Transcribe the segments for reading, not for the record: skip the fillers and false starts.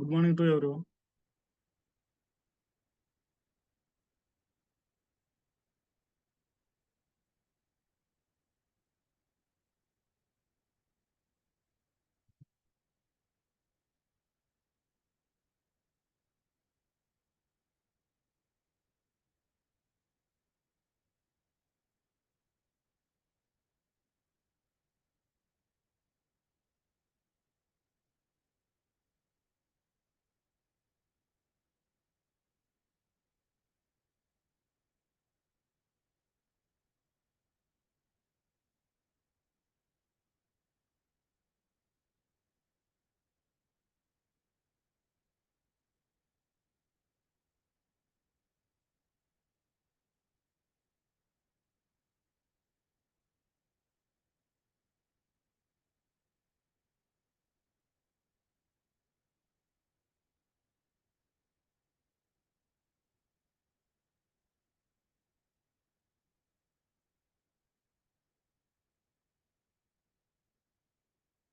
Good morning to ఎవరు.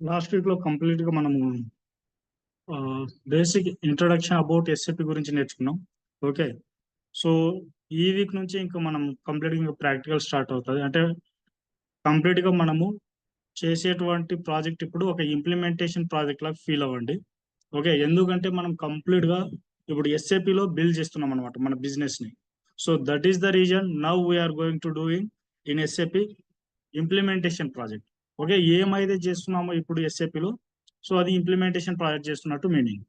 Last week లో complete గా మనము బేసిక్ ఇంట్రొడక్షన్ అబౌట్ ఎస్ఏపి గురించి నేర్చుకున్నాం. ఓకే, సో ఈ వీక్ నుంచి ఇంకా మనం కంప్లీట్ గా ప్రాక్టికల్ స్టార్ట్ అవుతుంది. అంటే కంప్లీట్ గా మనము చేసేటువంటి ప్రాజెక్ట్ ఇప్పుడు ఒక ఇంప్లిమెంటేషన్ ప్రాజెక్ట్ లాగా ఫీల్ అవ్వండి. ఓకే, ఎందుకంటే మనం కంప్లీట్ గా ఇప్పుడు SAP లో బిల్డ్ చేస్తున్నాం అనమాట మన బిజినెస్ ని. So that is the reason now we're going to doing in SAP implementation project. Okay, ఏమైతే చేస్తున్నామో ఇప్పుడు SAP లో, సో అది ఇంప్లిమెంటేషన్ ప్రాజెక్ట్ చేస్తున్నట్టు మీనింగ్.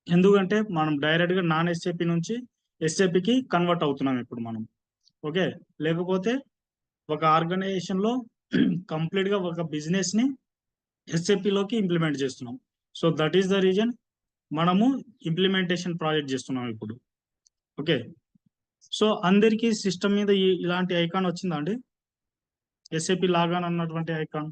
ఎందుకంటే మనం డైరెక్ట్ గా నాన్ SAP నుంచి SAP కి కన్వర్ట్ అవుతున్నాం ఇప్పుడు మనం. ఓకే, లేకపోతే ఒక ఆర్గనైజేషన్ లో కంప్లీట్ గా ఒక బిజినెస్ ని SAP లోకి ఇంప్లిమెంట్ చేస్తున్నాం. So that is the reason మనము ఇంప్లిమెంటేషన్ ప్రాజెక్ట్ చేస్తున్నాం ఇప్పుడు. ఓకే, సో అందరికీ సిస్టమ్ మీద ఇలాంటి ఐకాన్ వచ్చిందా అండి? SAP లాగాన్ అన్నటువంటి ఐకాన్.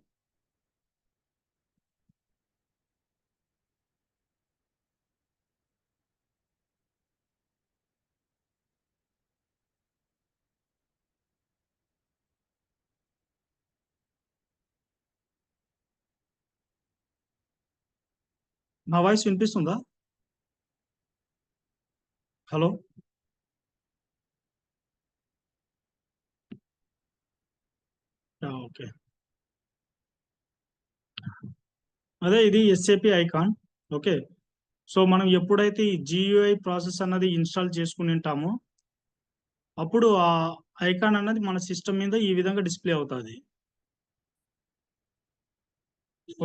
నా వాయిస్ వినిపిస్తుందా? హలో. ఓకే, అదే ఇది SAP ఐకాన్. ఓకే, సో మనం ఎప్పుడైతే ఈ GUI ప్రాసెస్ అన్నది ఇన్స్టాల్ చేసుకుని ఉంటామో అప్పుడు ఆ ఐకాన్ అన్నది మన సిస్టమ్ మీద ఈ విధంగా డిస్ప్లే అవుతుంది.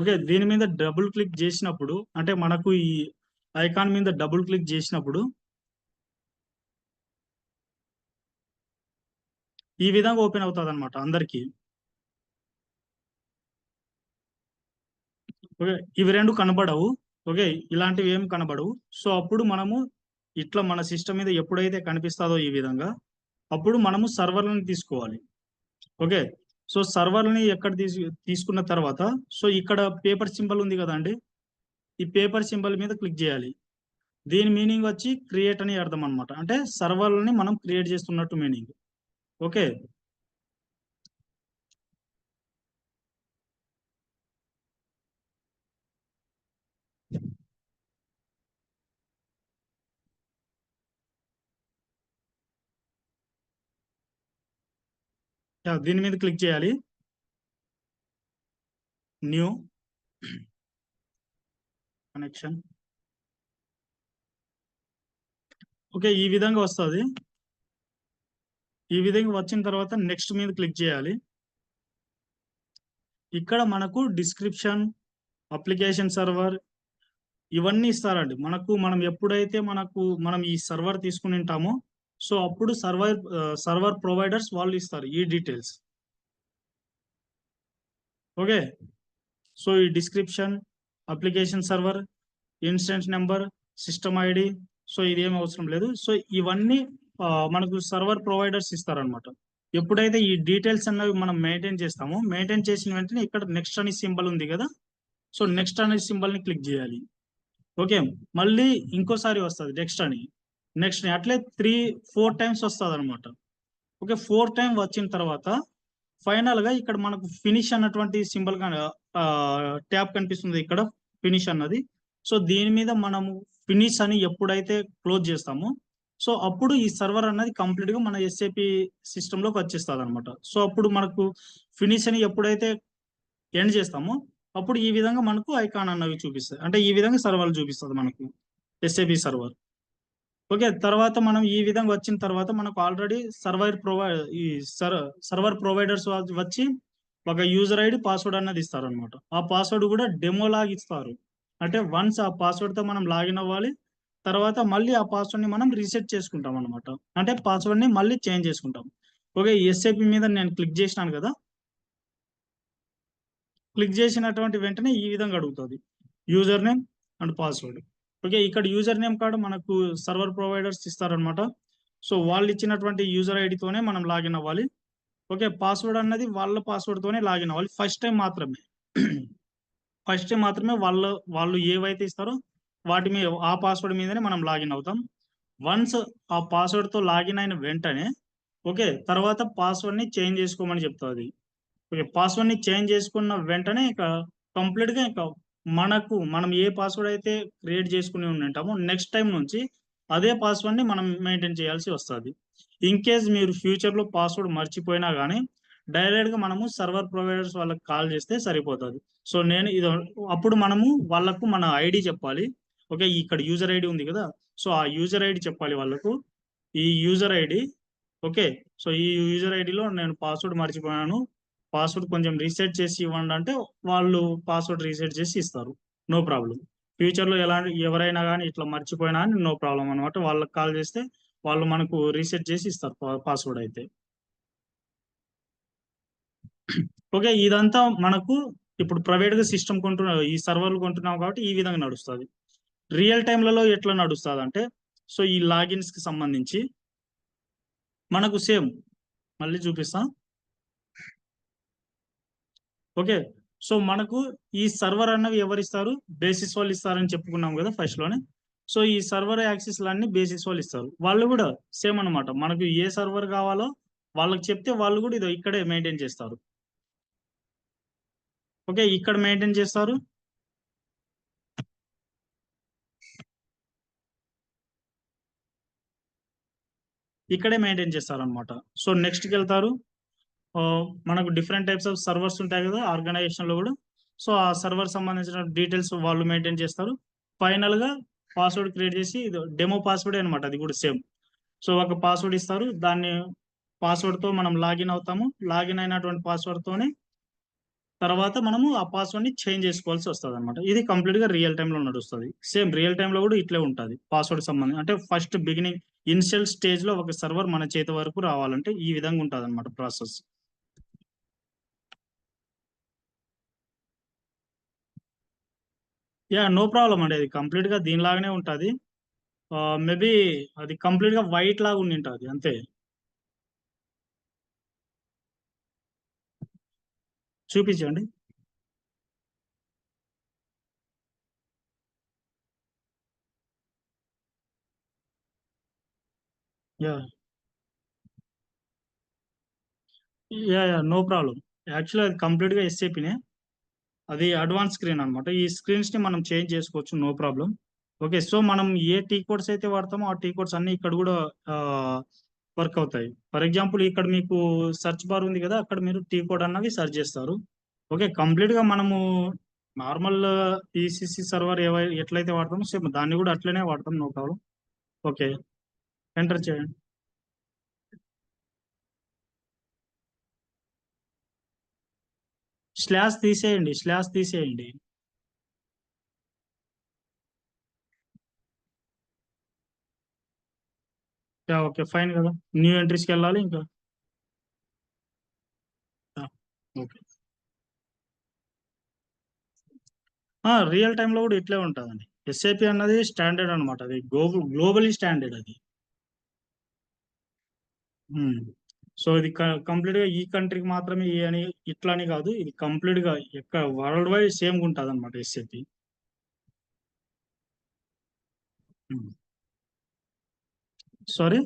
ఓకే, దీని మీద డబుల్ క్లిక్ చేసినప్పుడు, అంటే మనకు ఈ ఐకాన్ మీద డబుల్ క్లిక్ చేసినప్పుడు ఈ విధంగా ఓపెన్ అవుతుంది అనమాట అందరికి. ఓకే, ఇవి రెండు కనబడవు. ఓకే, ఇలాంటివి ఏం కనబడవు. సో అప్పుడు మనము ఇట్లా మన సిస్టమ్ మీద ఎప్పుడైతే కనిపిస్తుందో ఈ విధంగా, అప్పుడు మనము సర్వర్లను తీసుకోవాలి. ఓకే, సో సర్వర్ని ఎక్కడ తీసుకున్న తర్వాత, సో ఇక్కడ పేపర్ సింబల్ ఉంది కదండి, ఈ పేపర్ సింబల్ మీద క్లిక్ చేయాలి. దీని మీనింగ్ వచ్చి క్రియేట్ అని అర్థం అనమాట. అంటే సర్వర్లని మనం క్రియేట్ చేస్తున్నట్టు మీనింగ్. ఓకే, దీని మీద క్లిక్ చేయాలి. New connection. ఓకే, ఈ విధంగా వస్తుంది. ఈ విధంగా వచ్చిన తర్వాత నెక్స్ట్ మీద క్లిక్ చేయాలి. ఇక్కడ మనకు డిస్క్రిప్షన్, అప్లికేషన్ సర్వర్ ఇవన్నీ ఇస్తారండి మనకు. మనం ఎప్పుడైతే మనం ఈ సర్వర్ తీసుకుని ఉంటామో, సో అప్పుడు సర్వర్ ప్రొవైడర్స్ వాళ్ళు ఇస్తారు ఈ డీటెయిల్స్. ఓకే, సో ఈ description, application server, instance number, system ID, so ఇది ఏం అవసరం లేదు. సో ఇవన్నీ మనకు సర్వర్ ప్రొవైడర్స్ ఇస్తారనమాట. ఎప్పుడైతే ఈ డీటెయిల్స్ అన్నవి మనం మెయింటైన్ చేస్తామో, మెయింటైన్ చేసిన వెంటనే ఇక్కడ నెక్స్ట్ అనే సింబల్ ఉంది కదా, సో నెక్స్ట్ అనే సింబల్ ని క్లిక్ చేయాలి. ఓకే, మళ్ళీ ఇంకోసారి వస్తుంది నెక్స్ట్ అని, నెక్స్ట్ అట్లే 3-4 టైమ్స్ వస్తుంది అనమాట. ఓకే, 4 టైం వచ్చిన తర్వాత ఫైనల్ గా ఇక్కడ మనకు ఫినిష్ అన్నటువంటి సింబల్ ట్యాబ్ కనిపిస్తుంది ఇక్కడ, ఫినిష్ అన్నది. సో దీని మీద మనము ఫినిష్ అని ఎప్పుడైతే క్లోజ్ చేస్తామో సో అప్పుడు ఈ సర్వర్ అన్నది కంప్లీట్ గా మన ఎస్ఏపి సిస్టమ్ లోకి వచ్చేస్తుంది అనమాట. సో అప్పుడు మనకు ఫినిష్ అని ఎప్పుడైతే ఎండ్ చేస్తామో అప్పుడు ఈ విధంగా మనకు ఐకాన్ అన్నవి చూపిస్తాయి. అంటే ఈ విధంగా సర్వర్లు చూపిస్తుంది మనకు ఎస్ఏపి సర్వర్. ఓకే, తర్వాత మనం ఈ విధంగా వచ్చిన తర్వాత మనకు ఆల్రెడీ ఈ సర్వర్ ప్రొవైడర్స్ వచ్చి ఒక యూజర్ ఐడి పాస్వర్డ్ అన్నది ఇస్తారు అనమాట. ఆ పాస్వర్డ్ కూడా డెమో లాగా ఇస్తారు. అంటే వన్స్ ఆ పాస్వర్డ్ తో మనం లాగిన్ అవ్వాలి, తర్వాత మళ్ళీ ఆ పాస్వర్డ్ ని మనం రీసెట్ చేసుకుంటాం అనమాట. అంటే పాస్వర్డ్ ని మళ్ళీ చేంజ్ చేసుకుంటాం. ఓకే, ఎస్ఏపి మీద నేను క్లిక్ చేసినాను కదా, క్లిక్ చేసినటువంటి వెంటనే ఈ విధంగా అడుగుతుంది user name and password. Okay, ఇక్కడ యూజర్ నేమ్ కార్డు మనకు సర్వర్ ప్రొవైడర్స్ ఇస్తారనమాట. సో వాళ్ళు ఇచ్చినటువంటి యూజర్ ఐడితోనే మనం లాగిన్ అవ్వాలి. ఓకే, పాస్వర్డ్ అన్నది వాళ్ళ పాస్వర్డ్ తోనే లాగిన్ అవ్వాలి ఫస్ట్ టైం మాత్రమే. ఫస్ట్ టైం మాత్రమే వాళ్ళు ఏవైతే ఇస్తారో వాటి మీద ఆ పాస్వర్డ్ మీదనే మనం లాగిన్ అవుతాం. వన్స్ ఆ పాస్వర్డ్ తో లాగిన్ అయిన వెంటనే ఓకే తర్వాత పాస్వర్డ్ ని చేంజ్ చేసుకోమని చెప్తుంది. ఓకే, పాస్వర్డ్ ని చేంజ్ చేసుకున్న వెంటనే ఇక కంప్లీట్ గా ఇక మనం ఏ పాస్వర్డ్ అయితే క్రియేట్ చేసుకుని ఉంటామో నెక్స్ట్ టైం నుంచి అదే పాస్వర్డ్ ని మనం మెయింటైన్ చేయాల్సి వస్తుంది. ఇన్ కేస్ మీరు ఫ్యూచర్ లో పాస్వర్డ్ మర్చిపోయినా కానీ డైరెక్ట్ గా మనము సర్వర్ ప్రొవైడర్స్ వాళ్ళకి కాల్ చేస్తే సరిపోతుంది. సో నేను ఇది అప్పుడు మనము వాళ్ళకు మన ఐడి చెప్పాలి. ఓకే, ఇక్కడ యూజర్ ఐడి ఉంది కదా, సో ఆ యూజర్ ఐడి చెప్పాలి వాళ్ళకు. ఈ యూజర్ ఐడి ఓకే, సో ఈ యూజర్ ఐడిలో నేను పాస్వర్డ్ మర్చిపోయాను, పాస్వర్డ్ కొంచెం రీసెట్ చేసి ఇవ్వండి అంటే వాళ్ళు పాస్వర్డ్ రీసెట్ చేసి ఇస్తారు. No problem. ఫ్యూచర్ లో ఎవరైనా కానీ ఇట్లా మర్చిపోయినా అని నో ప్రాబ్లం అనమాట. వాళ్ళకి కాల్ చేస్తే వాళ్ళు మనకు రీసెట్ చేసి ఇస్తారు పాస్వర్డ్ అయితే. ఓకే, ఇదంతా మనకు ఇప్పుడు ప్రైవేట్ గా సిస్టమ్ కొంటున్నాం, ఈ సర్వర్లు కొంటున్నాం కాబట్టి ఈ విధంగా నడుస్తుంది. రియల్ టైంలలో ఎట్లా నడుస్తుంది అంటే సో ఈ లాగిన్స్ కి సంబంధించి మనకు సేమ్ మళ్ళీ చూపిస్తా. ఓకే, సో మనకు ఈ సర్వర్ అన్నవి ఎవరు ఇస్తారు, బేసిస్ వాళ్ళు ఇస్తారని చెప్పుకున్నాం కదా ఫస్ట్ లోనే. సో ఈ సర్వర్ యాక్సెస్ అన్ని బేసిస్ వాళ్ళు ఇస్తారు. వాళ్ళు కూడా సేమ్ అన్నమాట, మనకు ఏ సర్వర్ కావాలో వాళ్ళకి చెప్తే వాళ్ళు కూడా ఇదో ఇక్కడే మెయింటైన్ చేస్తారు. ఓకే, ఇక్కడ మెయింటైన్ చేస్తారు. ఇక్కడే మెయింటైన్ చేస్తారు అనమాట. సో నెక్స్ట్కి వెళ్తారు. ఆ, మనకు డిఫరెంట్ టైప్స్ ఆఫ్ సర్వర్స్ ఉంటాయి కదా ఆర్గనైజేషన్ లో కూడా. సో ఆ సర్వర్ సంబంధించిన డీటెయిల్స్ వాళ్ళు మెయింటైన్ చేస్తారు. ఫైనల్ గా పాస్వర్డ్ క్రియేట్ చేసి డెమో పాస్వర్డ్ అనమాట, అది కూడా సేమ్. సో ఒక పాస్వర్డ్ ఇస్తారు, దాన్ని పాస్వర్డ్ తో మనం లాగిన్ అవుతాము. లాగిన్ అయినటువంటి పాస్వర్డ్ తోనే తర్వాత మనము ఆ పాస్వర్డ్ ని చేంజ్ చేసుకోవాల్సి వస్తుంది అనమాట. ఇది కంప్లీట్ గా రియల్ టైమ్ లో నడుస్తుంది. సేమ్ రియల్ టైమ్ లో కూడా ఇట్లే ఉంటుంది. పాస్వర్డ్ సంబంధం అంటే ఫస్ట్ బిగినింగ్ ఇనిషియల్ స్టేజ్ లో ఒక సర్వర్ మన చేతి వరకు రావాలంటే ఈ విధంగా ఉంటుంది అనమాట ప్రాసెస్. యా, నో ప్రాబ్లం అండి, అది కంప్లీట్ గా దీనిలాగానే ఉంటుంది. మేబీ అది కంప్లీట్ గా వైట్ లాగా ఉండి ఉంటుంది అంతే. చూపించండి. Yeah, yeah, yeah, no problem. Actually అది కంప్లీట్ గా ఎస్ఏపీనే. అది అడ్వాన్స్ స్క్రీన్ అన్నమాట. ఈ స్క్రీన్స్ ని మనం చేంజ్ చేసుకోవచ్చు, నో ప్రాబ్లం. ఓకే, సో మనం ఏ టీ కోడ్స్ అయితే వాడతామో ఆ టీ కోడ్స్ అన్ని ఇక్కడ కూడా వర్క్ అవుతాయి. ఫర్ ఎగ్జాంపుల్ ఇక్కడ మీకు సెర్చ్ బార్ ఉంది కదా, అక్కడ మీరు టీ కోడ్ అన్నవి సెర్చ్ చేస్తారు. ఓకే, కంప్లీట్ గా మనము నార్మల్ ఈసీసీ సర్వర్ ఎట్లయితే వాడతామో సేమ్ దాన్ని కూడా అట్లనే వాడతాం, నో ప్రాబ్లం. ఓకే, ఎంటర్ చేయండి. స్లాష్ తీసేయండి, స్లాష్ తీసేయండి. యా, ఓకే, ఫైన్ కదా. న్యూ ఎంట్రీస్కి వెళ్ళాలి ఇంకా. Yeah, okay. రియల్ టైమ్ లో కూడా ఇట్లే ఉంటుందండి. ఎస్ఏపి అన్నది స్టాండర్డ్ అనమాట, అది గ్లోబలీ స్టాండర్డ్ అది. సో ఇది కంప్లీట్ గా ఈ కంట్రీకి మాత్రమే ఈ అని ఇట్లా అని కాదు, ఇది కంప్లీట్ గా ఎక్కడ వరల్డ్ వైడ్ సేమ్ ఉంటుంది అనమాట ఎస్ఏపి. సారీ,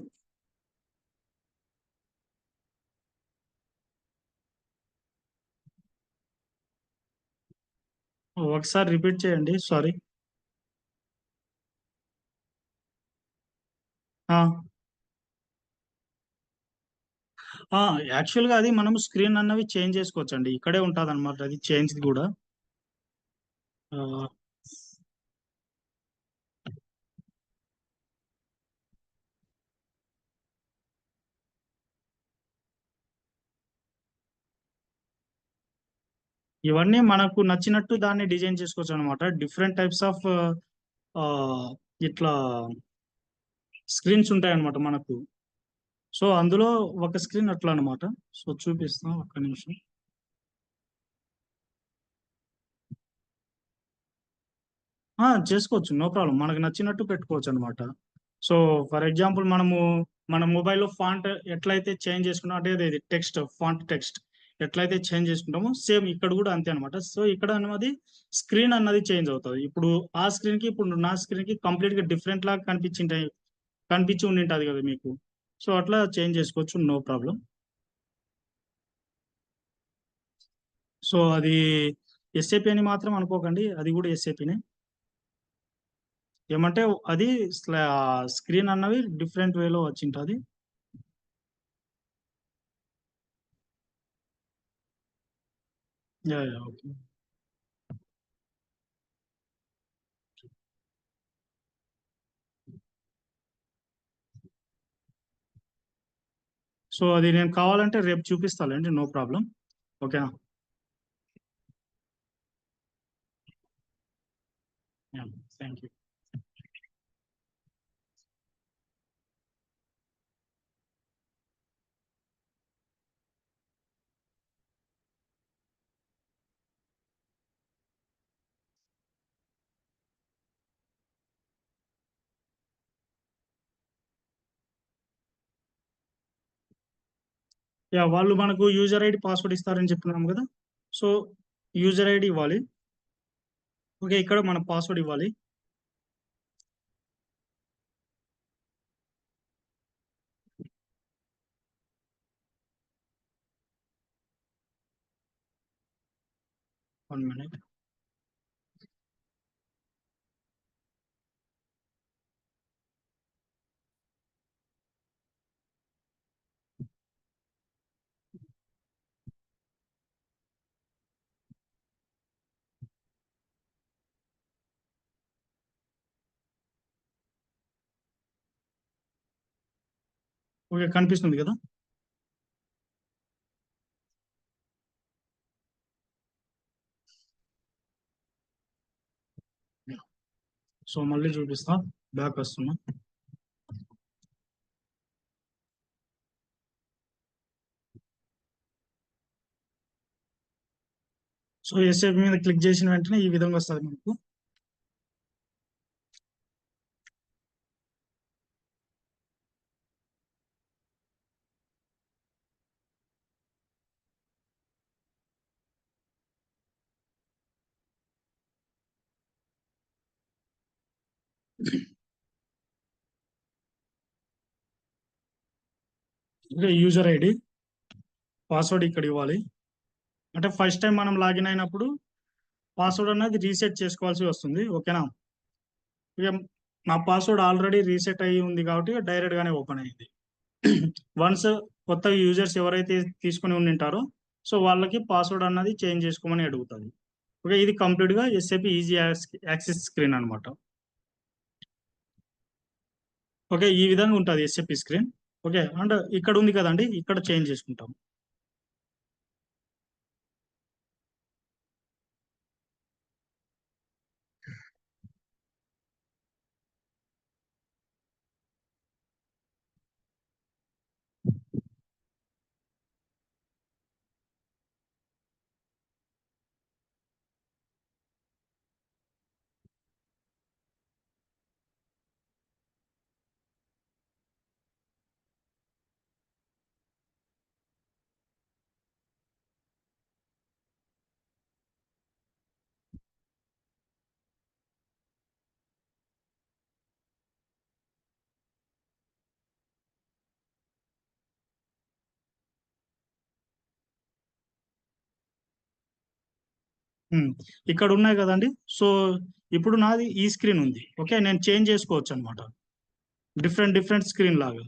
ఒకసారి రిపీట్ చేయండి, సారీ. ఆ! ఆ! యాక్చువల్‌గా అది మనం స్క్రీన్ అన్నవి చేంజ్ చేసుకోవచ్చండి. ఇక్కడే ఉంటదనమాట అది చేంజ్‌ది గూడా. ఆహ్, ఇవన్నీ మనకు నచ్చినట్టు దాన్ని డిజైన్ చేసుకోవచ్చనమాట. డిఫరెంట్ టైప్స్ ఆఫ్ ఆహ్, ఇట్లా స్క్రీన్స్ ఉంటాయన్నమాట మనకు. సో, అందులో ఒక స్క్రీన్ అట్లా అనమాట. సో, చూపిస్తా ఒక్క నిమిషం. చేసుకోవచ్చు. No problem. మనకు నచ్చినట్టు పెట్టుకోవచ్చనమాట. సో, ఫర్ ఎగ్జాంపుల్ మన మొబైల్‌లో ఫాంట్ ఎట్లయితే చేంజ్ చేసుకున్నాం అంటే ఇది ఫాంట్ టెక్స్ట్ ఎట్లయితే చేంజ్ చేసుకుంటామో సేమ్ ఇక్కడ గూడా అంతే అనమాట. సో, ఇక్కడ అన్నది స్క్రీన్ అన్నది చేంజ్ అవుతది. ఇప్పుడు ఆ స్క్రీన్‌కి, ఇప్పుడు నా స్క్రీన్‌కి కంప్లీట్‌గా డిఫరెంట్ లాగా కనిపించి ఉండింటది గదా మీకు. సో, అట్లా చేంజ్ చేసుకోవచ్చు. No problem. సో, అది ఎస్ఏపీ అని మాత్రం అనుకోకండి. అది గూడా ఎస్ఏపీనే. ఏమంటే అది స్క్రీన్ అన్నవి డిఫరెంట్ వేలో వచ్చింటది. యాహ్! ఓకే. సో, అది నేను కావాలంటే రేపు చూపిస్తాలెండి. No problem. ఓకేనా? యాహ్! Thank you. యాహ్! వాళ్ళు మనకు యూజర్ ఐడీ, పాస్వర్డ్ ఇస్తారని చెప్పుకున్నాం గదా! సో, యూజర్ ఐడీ ఇవ్వాలి. ఓకే. ఇక్కడ మన పాస్వర్డ్ ఇవ్వాలి. 1 మినిట్. ఓకే. కనిపిస్తుంది గదా! యాహ్! సో, మళ్ళీ చూపిస్తా. బ్యాకొస్తున్నా. సో, ఎస్ఏపీ మీద క్లిక్ చేసిన వెంటనే ఈ విధంగా వస్తది మనకు. ఓకే. యూజర్ ఐడీ, పాస్వర్డ్ ఇక్కడ ఇవ్వాలి. అంటే ఫస్ట్ టైమ్ మనం లాగిన్ అయినప్పుడు పాస్వర్డ్ అనేది రీసెట్ చేసుకోవాల్సి వస్తుంది. ఓకేనా? ఇగ నా పాస్వర్డ్ ఆల్రెడీ రీసెట్ అయ్యి ఉంది కాబట్టి డైరెక్ట్ గానే ఓపెన్ అయింది. వన్స్ కొత్త యూజర్స్ ఎవరైతే తీసుకొని ఉండింటారో సో వాళ్ళకి పాస్వర్డ్ అన్నది చేంజ్ చేసుకోమని అడుగుతది. ఓకే. ఇది కంప్లీట్‌గా ఎస్ఏపీ ఈజీ యాక్సెస్ స్క్రీన్ అన్నమాట. ఓకే. ఈ విధంగా ఉంటది ఎస్ఏపీ స్క్రీన్. ఓకే. అండ్ ఇక్కడ ఉంది కదండీ! ఇక్కడ చేంజ్ చేసుకుంటాం. హ్మ్. ఇక్కడ ఉన్నాయి కదండీ! సో ఇప్పుడు నాది ఈ స్క్రీన్ ఉంది. ఓకే. నేను చేంజ్ చేసుకోవచ్చన్నమాట. డిఫరెంట్ స్క్రీన్ లాగా.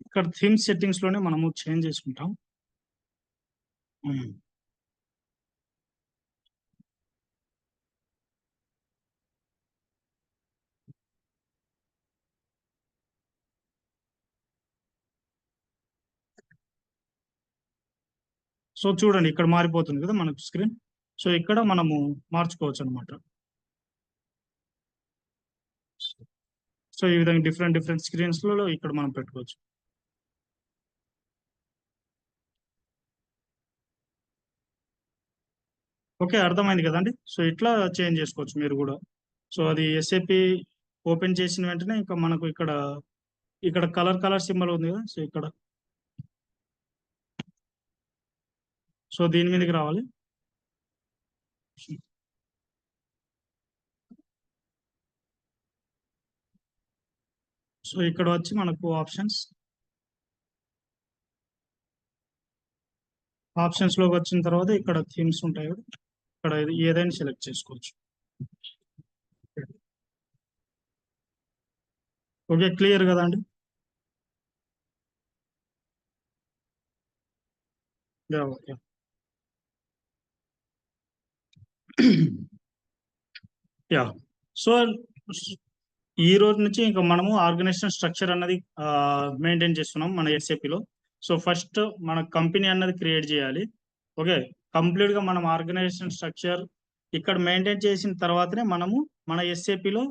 ఇక్కడ థీమ్ సెట్టింగ్స్ లోనే మనము చేంజ్ చేసుకుంటాం. సో చూడండి ఇక్కడ మారిపోతుంది కదా మనకు స్క్రీన్. సో ఇక్కడ మనము మార్చుకోవచ్చు అనమాట. సో ఈ విధంగా డిఫరెంట్ స్క్రీన్స్ లో ఇక్కడ మనం పెట్టుకోవచ్చు. ఓకే, అర్థమైంది కదండి. సో ఇట్లా చేంజ్ చేసుకోవచ్చు మీరు కూడా. సో అది ఎస్ఏపి ఓపెన్ చేసిన వెంటనే ఇంకా మనకు ఇక్కడ కలర్ సింబల్ ఉంది కదా. సో ఇక్కడ సో దీని మీదకి రావాలి. సో ఇక్కడ వచ్చి మనకు ఆప్షన్స్ లోకి వచ్చిన తర్వాత ఇక్కడ థీమ్స్ ఉంటాయి కదా, ఇక్కడ ఏదైనా సెలెక్ట్ చేసుకోవచ్చు. ఓకే, క్లియర్ కదా అండి. ఓకే. యా. సో ఈ రోజు నుంచి ఇంకా మనము ఆర్గనైజేషన్ స్ట్రక్చర్ అన్నది మెయింటైన్ చేస్తున్నాం మన ఎస్ఏపిలో. సో ఫస్ట్ మన కంపెనీ అన్నది క్రియేట్ చేయాలి. ఓకే, కంప్లీట్ గా మనం ఆర్గనైజేషన్ స్ట్రక్చర్ ఇక్కడ మెయింటైన్ చేసిన తర్వాతనే మనము మన ఎస్ఏపిలో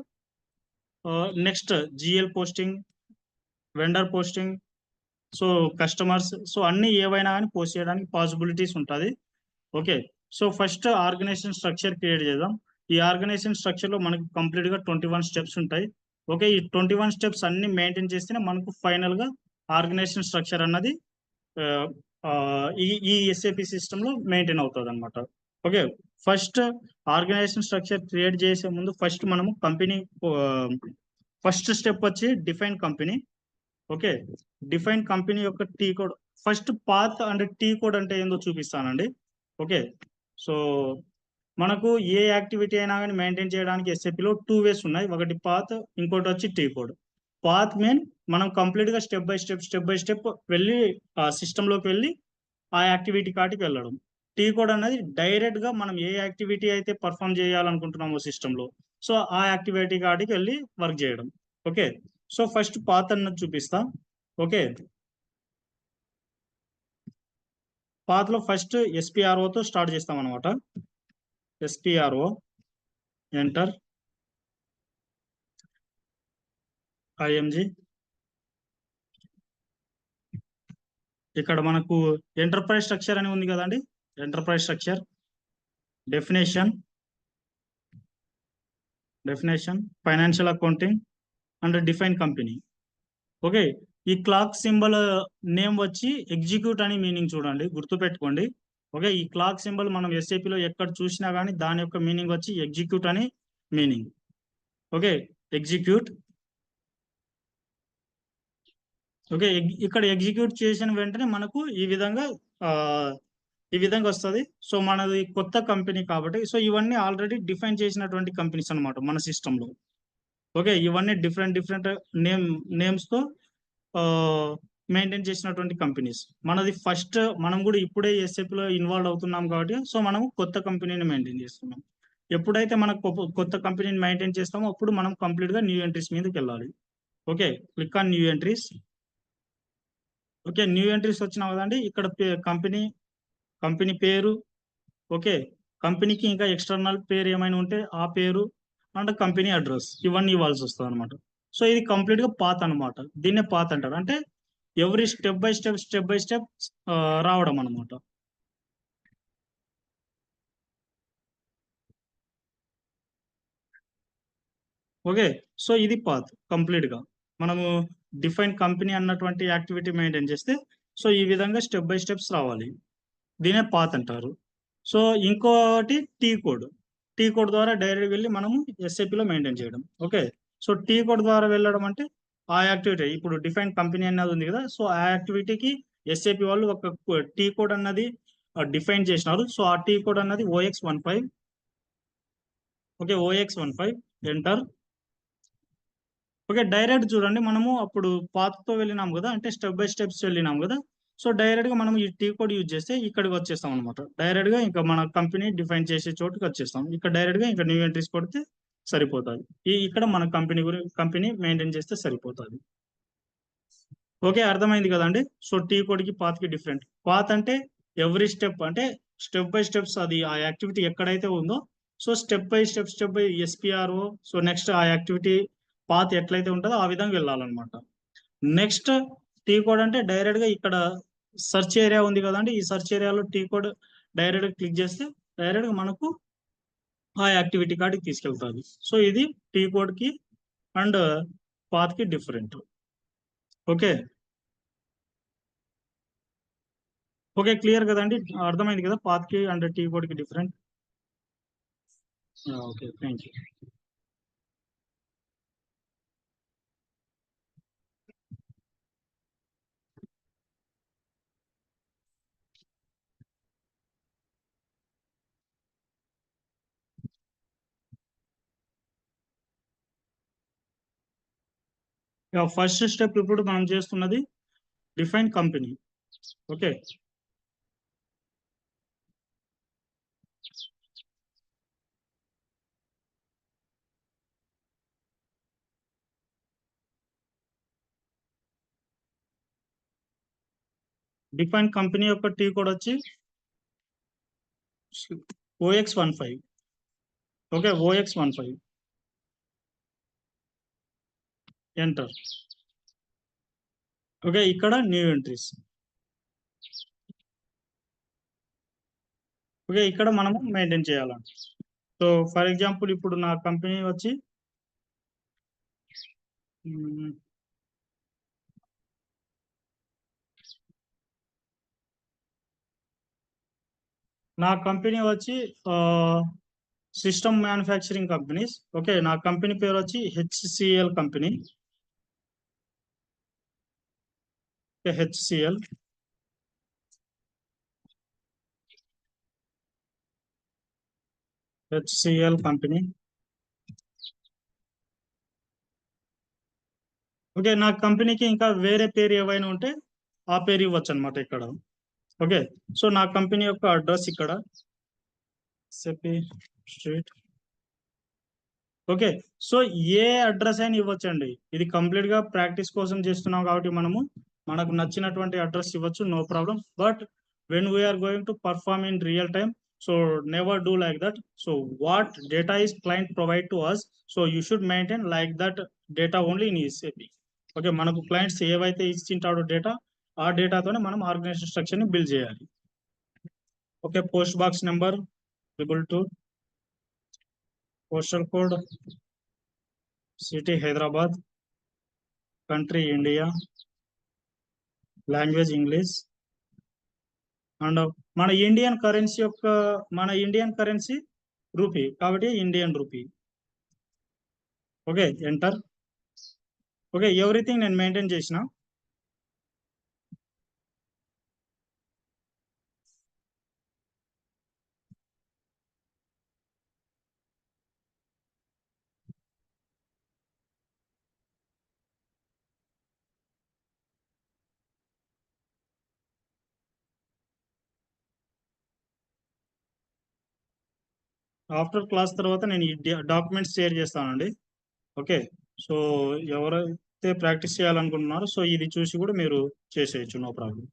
next GL posting, vendor posting, so customers, so అన్ని ఏవైనా కానీ పోస్ట్ చేయడానికి పాసిబిలిటీస్ ఉంటుంది. Okay, so first organisation structure create చేద్దాం. ఈ ఆర్గనైజేషన్ స్ట్రక్చర్ లో మనకి కంప్లీట్ గా 21 స్టెప్స్ ఉంటాయి. ఓకే, ఈ 21 స్టెప్స్ అన్ని మెయింటైన్ చేస్తేనే మనకు ఫైనల్ గా ఆర్గనైజేషన్ స్ట్రక్చర్ అన్నది ఈ ఎస్ఏపి సిస్టమ్ లో మెయింటైన్ అవుతుంది అనమాట. Okay, first organisation structure create చేసే ముందు ఫస్ట్ మనము కంపెనీ ఫస్ట్ స్టెప్ వచ్చి define company. Okay, define company యొక్క T code. First path and T code అంటే ఏందో చూపిస్తానండి. ఓకే, సో మనకు ఏ యాక్టివిటీ అయినా కానీ మెయింటైన్ చేయడానికి ఎస్ఏపిలో 2 వేస్ ఉన్నాయి. ఒకటి పాత్, ఇంకోటి వచ్చి టీ కోడ్. పాత్ మీన్ మనం కంప్లీట్ గా స్టెప్ బై స్టెప్ వెళ్ళి ఆ సిస్టంలోకి వెళ్ళి ఆ యాక్టివిటీ కాటికి వెళ్ళడం. టీ కోడ్ అనేది డైరెక్ట్ గా మనం ఏ యాక్టివిటీ అయితే పర్ఫామ్ చేయాలనుకుంటున్నామో సిస్టంలో, సో ఆ యాక్టివిటీ కాటికి వెళ్ళి వర్క్ చేయడం. ఓకే, సో ఫస్ట్ పాత్ అన్నది చూపిస్తా. ఓకే, పాత్ లో ఫస్ట్ ఎస్పిఆర్ఓతో స్టార్ట్ చేస్తాం అనమాట. SPRO enter IMG. ఇక్కడ మనకు ఎంటర్ప్రైజ్ స్ట్రక్చర్ అని ఉంది కదండి. Enterprise structure definition financial accounting and define company. Okay, ఈ క్లాక్ సింబల్ నేమ్ వచ్చి ఎగ్జిక్యూట్ అని మీనింగ్ చూడండి, గుర్తుపెట్టుకోండి. ఓకే, ఈ క్లాక్ సింబల్ మనం ఎస్ఏపిలో ఎక్కడ చూసినా కానీ దాని యొక్క మీనింగ్ వచ్చి ఎగ్జిక్యూట్ అని మీనింగ్. Okay, execute. ఓకే, ఇక్కడ ఎగ్జిక్యూట్ చేసిన వెంటనే మనకు ఈ విధంగా వస్తుంది. సో మనది కొత్త కంపెనీ కాబట్టి, సో ఇవన్నీ ఆల్రెడీ డిఫైన్ చేసినటువంటి కంపెనీస్ అనమాట మన సిస్టంలో. ఓకే, ఇవన్నీ డిఫరెంట్ నేమ్స్ తో మెయింటైన్ చేసినటువంటి కంపెనీస్. మనది ఫస్ట్ మనం కూడా ఇప్పుడే ఎస్ఏపిలో ఇన్వాల్వ్ అవుతున్నాం కాబట్టి, సో మనం కొత్త కంపెనీని మెయింటైన్ చేస్తున్నాం. ఎప్పుడైతే మనకు కొత్త కంపెనీని మెయింటైన్ చేస్తామో అప్పుడు మనం కంప్లీట్ గా న్యూ ఎంట్రీస్ మీదకి వెళ్ళాలి. Okay, click on new entries. Okay, new entries వచ్చినావు కదండి. ఇక్కడ కంపెనీ, కంపెనీ పేరు, ఓకే, కంపెనీకి ఇంకా ఎక్స్టర్నల్ పేరు ఏమైనా ఉంటే ఆ పేరు అండ్ కంపెనీ అడ్రస్ ఇవన్నీ ఇవ్వాల్సి వస్తుంది అనమాట. సో ఇది కంప్లీట్ గా పాత్ అనమాట. దీన్నే పాత్ అంటారు. అంటే ఎవరి స్టెప్ బై స్టెప్ రావడం అనమాట. ఓకే, సో ఇది పాత్ కంప్లీట్ గా మనము డిఫైన్ కంపెనీ అన్నటువంటి యాక్టివిటీ మెయింటైన్ చేస్తే సో ఈ విధంగా స్టెప్ బై స్టెప్స్ రావాలి. దీనే పాత్ అంటారు. సో ఇంకోటి టీ కోడ్. టీ కోడ్ ద్వారా డైరెక్ట్ వెళ్ళి మనము SAP లో మెయింటైన్ చేయడం. ఓకే, సో టీ కోడ్ ద్వారా వెళ్ళడం అంటే ఆ యాక్టివిటీ ఇప్పుడు డిఫైన్ కంపెనీ అన్నది ఉంది కదా, సో ఆ యాక్టివిటీకి SAP వాళ్ళు ఒక టీ కోడ్ అన్నది డిఫైన్ చేసినారు. సో ఆ టీ కోడ్ అన్నది OX15. Okay, OX15 enter. Okay, direct చూడండి మనము అప్పుడు పాత్తో వెళ్ళినాం కదా, అంటే స్టెప్ బై స్టెప్స్ వెళ్ళినాం కదా. సో డైరెక్ట్ గా మనం ఈ టీ కోడ్ యూజ్ చేస్తే ఇక్కడికి వచ్చేస్తాం అనమాట. డైరెక్ట్ గా ఇంకా మన కంపెనీ డిఫైన్ చేసే చోటుకి వచ్చేస్తాం. ఇక్కడ డైరెక్ట్ గా ఇంకా న్యూ ఎంట్రీస్ కొడితే సరిపోతుంది. ఇక్కడ మన కంపెనీ మెయింటైన్ చేస్తే సరిపోతుంది. ఓకే, అర్థమైంది కదండి. సో టీ కోడ్ కి పాత్ కి డిఫరెంట్. పాత్ అంటే ఎవ్రీ స్టెప్, అంటే స్టెప్ బై స్టెప్స్ అది ఆ యాక్టివిటీ ఎక్కడైతే ఉందో so step by SPRO. So next ఆ యాక్టివిటీ పాత్ ఎట్లయితే ఉంటుందో ఆ విధంగా వెళ్ళాలన్నమాట. నెక్స్ట్ టీ కోడ్ అంటే డైరెక్ట్ గా ఇక్కడ సెర్చ్ ఏరియా ఉంది కదండి, ఈ సెర్చ్ ఏరియాలో టీ కోడ్ డైరెక్ట్ గా క్లిక్ చేస్తే డైరెక్ట్ గా మనకు ఆ యాక్టివిటీ కార్డ్కి తీసుకెళ్తుంది. సో ఇది టీ కోడ్ కి అండ్ పాత్ కి డిఫరెంట్. ఓకే, ఓకే, క్లియర్ కదండి, అర్థమైంది కదా పాత్ కి అండ్ టీ కోడ్ కి different. Okay, thank you. First step ఇప్పుడు మనం చేస్తున్నది define company. Okay, define company యొక్క టీ కోడ్ వచ్చి OX15. Okay, OX15 enter. Okay, ఇక్కడ న్యూ ఎంట్రీస్. ఓకే, ఇక్కడ మనము మెయింటైన్ చేయాలండి. సో ఫర్ ఎగ్జాంపుల్ ఇప్పుడు నా కంపెనీ వచ్చి మ్, నా కంపెనీ వచ్చి సిస్టమ్ మ్యానుఫ్యాక్చరింగ్ కంపెనీస్. ఓకే, నా కంపెనీ పేరు వచ్చి HCL company. HCL. HCL company. Okay, నా కంపెనీకి ఇంకా వేరే పేరు ఏవైనా ఉంటే ఆ పేరు ఇవ్వచ్చు అనమాట ఇక్కడ. ఓకే, సో నా కంపెనీ యొక్క అడ్రస్ ఇక్కడ సెపి స్ట్రీట్. ఓకే, సో ఏ అడ్రస్ అయినా ఇవ్వచ్చండి. ఇది కంప్లీట్ గా ప్రాక్టీస్ కోసం చేస్తున్నాం కాబట్టి మనము మనకు నచ్చినటువంటి అడ్రస్ ఇవ్వచ్చు, no problem. But when we're going to perform in real time, so never do like that. So what data is client provide to us, so you should maintain like that data only in ECP. Okay, మనకు clients ఏవైతే ఇచ్చింటాడో data, ఆ డేటాతోనే మనం organisation structure ని build చేయాలి. Okay, post box number able to postal code city Hyderabad, country India, language English and మన Indian currency rupee కాబట్టి Indian rupee. Okay, enter. Okay, everything నేను మెయింటైన్ చేసిన. ఆఫ్టర్ క్లాస్ తర్వాత నేను ఈ డాక్యుమెంట్స్ షేర్ చేస్తానండి. ఓకే, సో ఎవరు ఎవరైతే ప్రాక్టీస్ చేయాలనుకుంటున్నారో సో ఇది చూసి కూడా మీరు చేసేయచ్చు, no problem.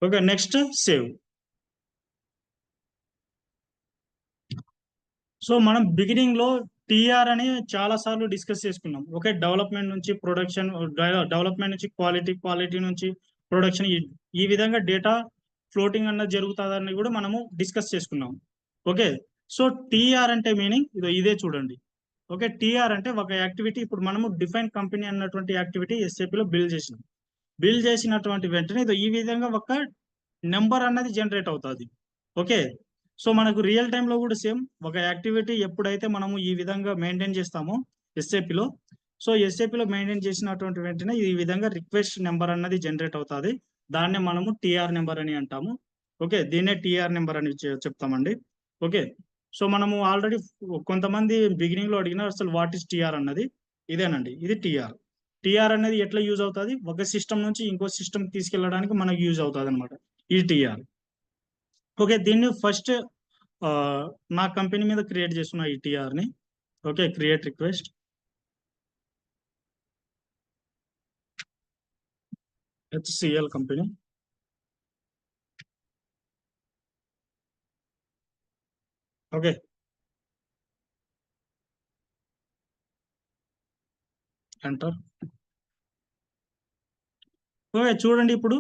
Okay, next save. So మనం బిగినింగ్ లో టీఆర్ అని చాలా సార్లు డిస్కస్ చేసుకున్నాం. ఓకే, డెవలప్మెంట్ నుంచి ప్రొడక్షన్, డెవలప్మెంట్ నుంచి క్వాలిటీ, క్వాలిటీ నుంచి ప్రొడక్షన్, ఈ విధంగా డేటా ఫ్లోటింగ్ అన్నది జరుగుతుందని కూడా మనము డిస్కస్ చేసుకున్నాం. ఓకే, సో టీఆర్ అంటే మీనింగ్ ఇదే చూడండి. ఓకే, టీఆర్ అంటే ఒక యాక్టివిటీ, ఇప్పుడు మనము డిఫైన్ కంపెనీ అన్నటువంటి యాక్టివిటీ ఎస్ఏపీలో బిల్డ్ చేసినాం. బిల్డ్ చేసినటువంటి వెంటనే ఈ విధంగా ఒక నెంబర్ అన్నది జనరేట్ అవుతుంది. ఓకే, సో మనకు రియల్ టైంలో కూడా సేమ్ ఒక యాక్టివిటీ ఎప్పుడైతే మనము ఈ విధంగా మెయింటైన్ చేస్తామో ఎస్ఏపీలో, సో ఎస్ఏపీలో మెయింటైన్ చేసినటువంటి వెంటనే ఈ విధంగా రిక్వెస్ట్ నెంబర్ అన్నది జనరేట్ అవుతుంది. దాన్నే మనము టీఆర్ నెంబర్ అని అంటాము. ఓకే, దీన్నే టీఆర్ నెంబర్ అని చెప్తామండి. ఓకే, సో మనము ఆల్రెడీ కొంతమంది బిగినింగ్ లో అడిగినారు అసలు వాట్ ఇస్ టీఆర్ అన్నది. ఇదేనండి, ఇది టీఆర్. టీఆర్ అనేది ఎట్లా యూజ్ అవుతుంది, ఒక సిస్టమ్ నుంచి ఇంకో సిస్టమ్ తీసుకెళ్ళడానికి మనకు యూజ్ అవుతుంది అనమాట ఈ టీఆర్. ఓకే, దీన్ని ఫస్ట్ నా కంపెనీ మీద క్రియేట్ చేస్తున్న ఈ టీఆర్ ని. Okay, create request. HCl company. Okay, enter. Okay, చూడండి ఇప్పుడు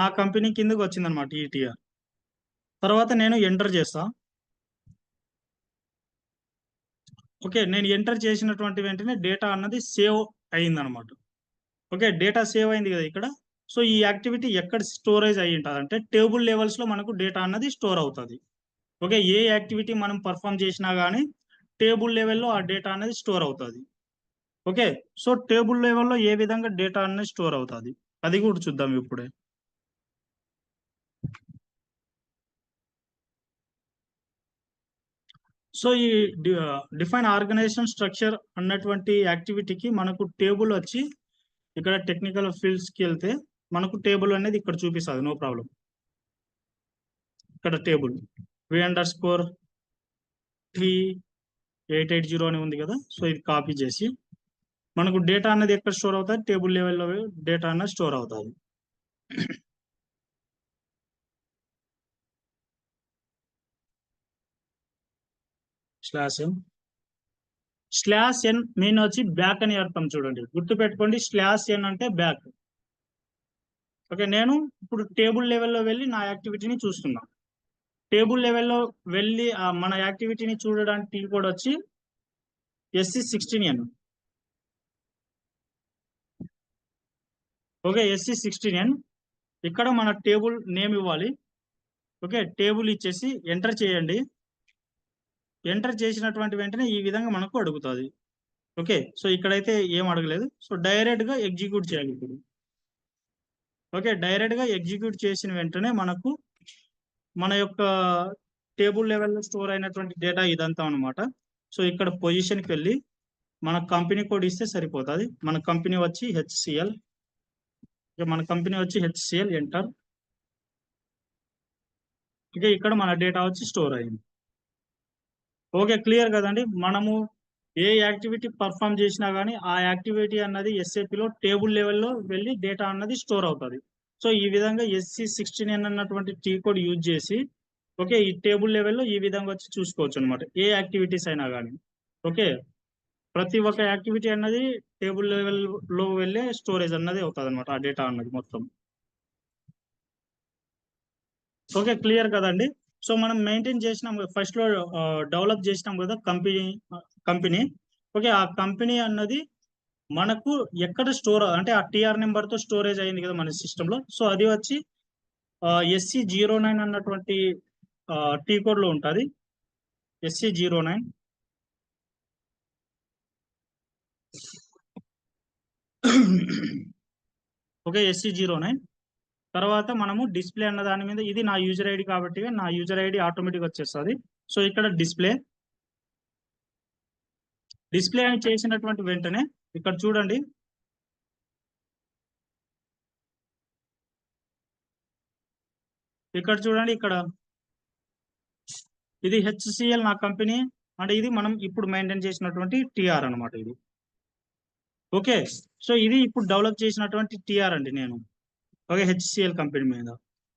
నా కంపెనీ కిందకి వచ్చిందనమాట ఈ టీఆర్. తర్వాత నేను ఎంటర్ చేస్తా. ఓకే, నేను ఎంటర్ చేసినటువంటి వెంటనే డేటా అన్నది సేవ్ అయిందనమాట. ఓకే, డేటా సేవ్ అయింది కదా ఇక్కడ. సో ఈ యాక్టివిటీ ఎక్కడ స్టోరేజ్ అయ్యి ఉంటుంది అంటే టేబుల్ లెవెల్స్ లో మనకు డేటా అన్నది స్టోర్ అవుతుంది. ఓకే, ఏ యాక్టివిటీ మనం పర్ఫామ్ చేసినా కానీ టేబుల్ లెవెల్లో ఆ డేటా అనేది స్టోర్ అవుతుంది. ఓకే, సో టేబుల్ లెవెల్లో ఏ విధంగా డేటా అనేది స్టోర్ అవుతుంది అది కూడా చూద్దాం ఇప్పుడే. సో ఈ డిఫైన్ ఆర్గనైజేషన్ స్ట్రక్చర్ అన్నటువంటి యాక్టివిటీకి మనకు టేబుల్ వచ్చి ఇక్కడ టెక్నికల్ ఫీల్డ్స్కి వెళ్తే మనకు టేబుల్ అనేది ఇక్కడ చూపిస్తుంది, నో ప్రాబ్లం. ఇక్కడ టేబుల్ v_3_880 అని ఉంది కదా, సో ఇది కాపీ చేసి మనకు డేటా అనేది ఎక్కడ స్టోర్ అవుతుంది, టేబుల్ లెవెల్లో డేటా అనేది స్టోర్ అవుతుంది. /n /n మీన్ వచ్చి బ్యాక్ అని అర్థం, చూడండి గుర్తు పెట్టుకోండి. /n అంటే బ్యాక్. ఓకే, నేను ఇప్పుడు టేబుల్ లెవెల్లో వెళ్ళి నా యాక్టివిటీని చూస్తున్నా. టేబుల్ లెవెల్లో వెళ్ళి మన యాక్టివిటీని చూడడానికి టీ కోడ్ వచ్చి SC16N. Okay, SC16N. ఇక్కడ మన టేబుల్ నేమ్ ఇవ్వాలి. ఓకే, టేబుల్ ఇచ్చేసి ఎంటర్ చేయండి. ఎంటర్ చేసినటువంటి వెంటనే ఈ విధంగా మనకు అడుగుతుంది. ఓకే, సో ఇక్కడైతే ఏం అడగలేదు. సో డైరెక్ట్ గా ఎగ్జిక్యూట్ చేయాలి ఇప్పుడు. ఓకే, డైరెక్ట్ గా ఎగ్జిక్యూట్ చేసిన వెంటనే మనకు మన యొక్క టేబుల్ లెవెల్లో స్టోర్ అయినటువంటి డేటా ఇదంతా అనమాట. సో ఇక్కడ పొజిషన్కి వెళ్ళి మన కంపెనీ కోడ్ ఇస్తే సరిపోతుంది. మన కంపెనీ వచ్చి హెచ్సిఎల్. మన కంపెనీ వచ్చి హెచ్సిఎల్, ఎంటర్. ఓకే, ఇక్కడ మన డేటా వచ్చి స్టోర్ అయింది. ఓకే, క్లియర్ కదండి. మనము ఏ యాక్టివిటీ పర్ఫామ్ చేసినా కానీ ఆ యాక్టివిటీ అన్నది ఎస్ఏపిలో టేబుల్ లెవెల్లో వెళ్ళి డేటా అన్నది స్టోర్ అవుతుంది. సో ఈ విధంగా SC16N అన్నటువంటి టీ కోడ్ యూజ్ చేసి ఓకే ఈ టేబుల్ లెవెల్లో ఈ విధంగా వచ్చి చూసుకోవచ్చు అనమాట, ఏ యాక్టివిటీస్ అయినా కానీ. ఓకే, ప్రతి ఒక్క యాక్టివిటీ అన్నది టేబుల్ లెవెల్లో వెళ్ళే స్టోరేజ్ అన్నది అవుతుంది అనమాట, ఆ డేటా అన్నది మొత్తం. ఓకే, క్లియర్ కదండి. సో మనం మెయింటైన్ చేసినాం ఫస్ట్ లో డెవలప్ చేసినాం కదా కంపెనీ. ఓకే, ఆ కంపెనీ అన్నది మనకు ఎక్కడ స్టోర్ అంటే ఆ టీఆర్ నెంబర్ తో స్టోరేజ్ అయింది కదా మన సిస్టమ్ లో. సో అది వచ్చి SC09 అన్నటువంటి టీ కోడ్ లో ఉంటుంది. SC09. ఓకే, SC09 తర్వాత మనము డిస్ప్లే అన్న దాని మీద, ఇది నా యూజర్ ఐడి కాబట్టి నా యూజర్ ఐడి ఆటోమేటిక్ వచ్చేస్తుంది. సో ఇక్కడ డిస్ప్లే అని చేసినటువంటి వెంటనే ఇక్కడ చూడండి, ఇక్కడ ఇది హెచ్సిఎల్ నా కంపెనీ. అంటే ఇది మనం ఇప్పుడు మెయింటైన్ చేసినటువంటి టిఆర్ అనమాట ఇది. ఓకే, సో ఇది ఇప్పుడు డెవలప్ చేసినటువంటి టిఆర్ అండి నేను. ఓకే, హెచ్సిఎల్ కంపెనీ మీద.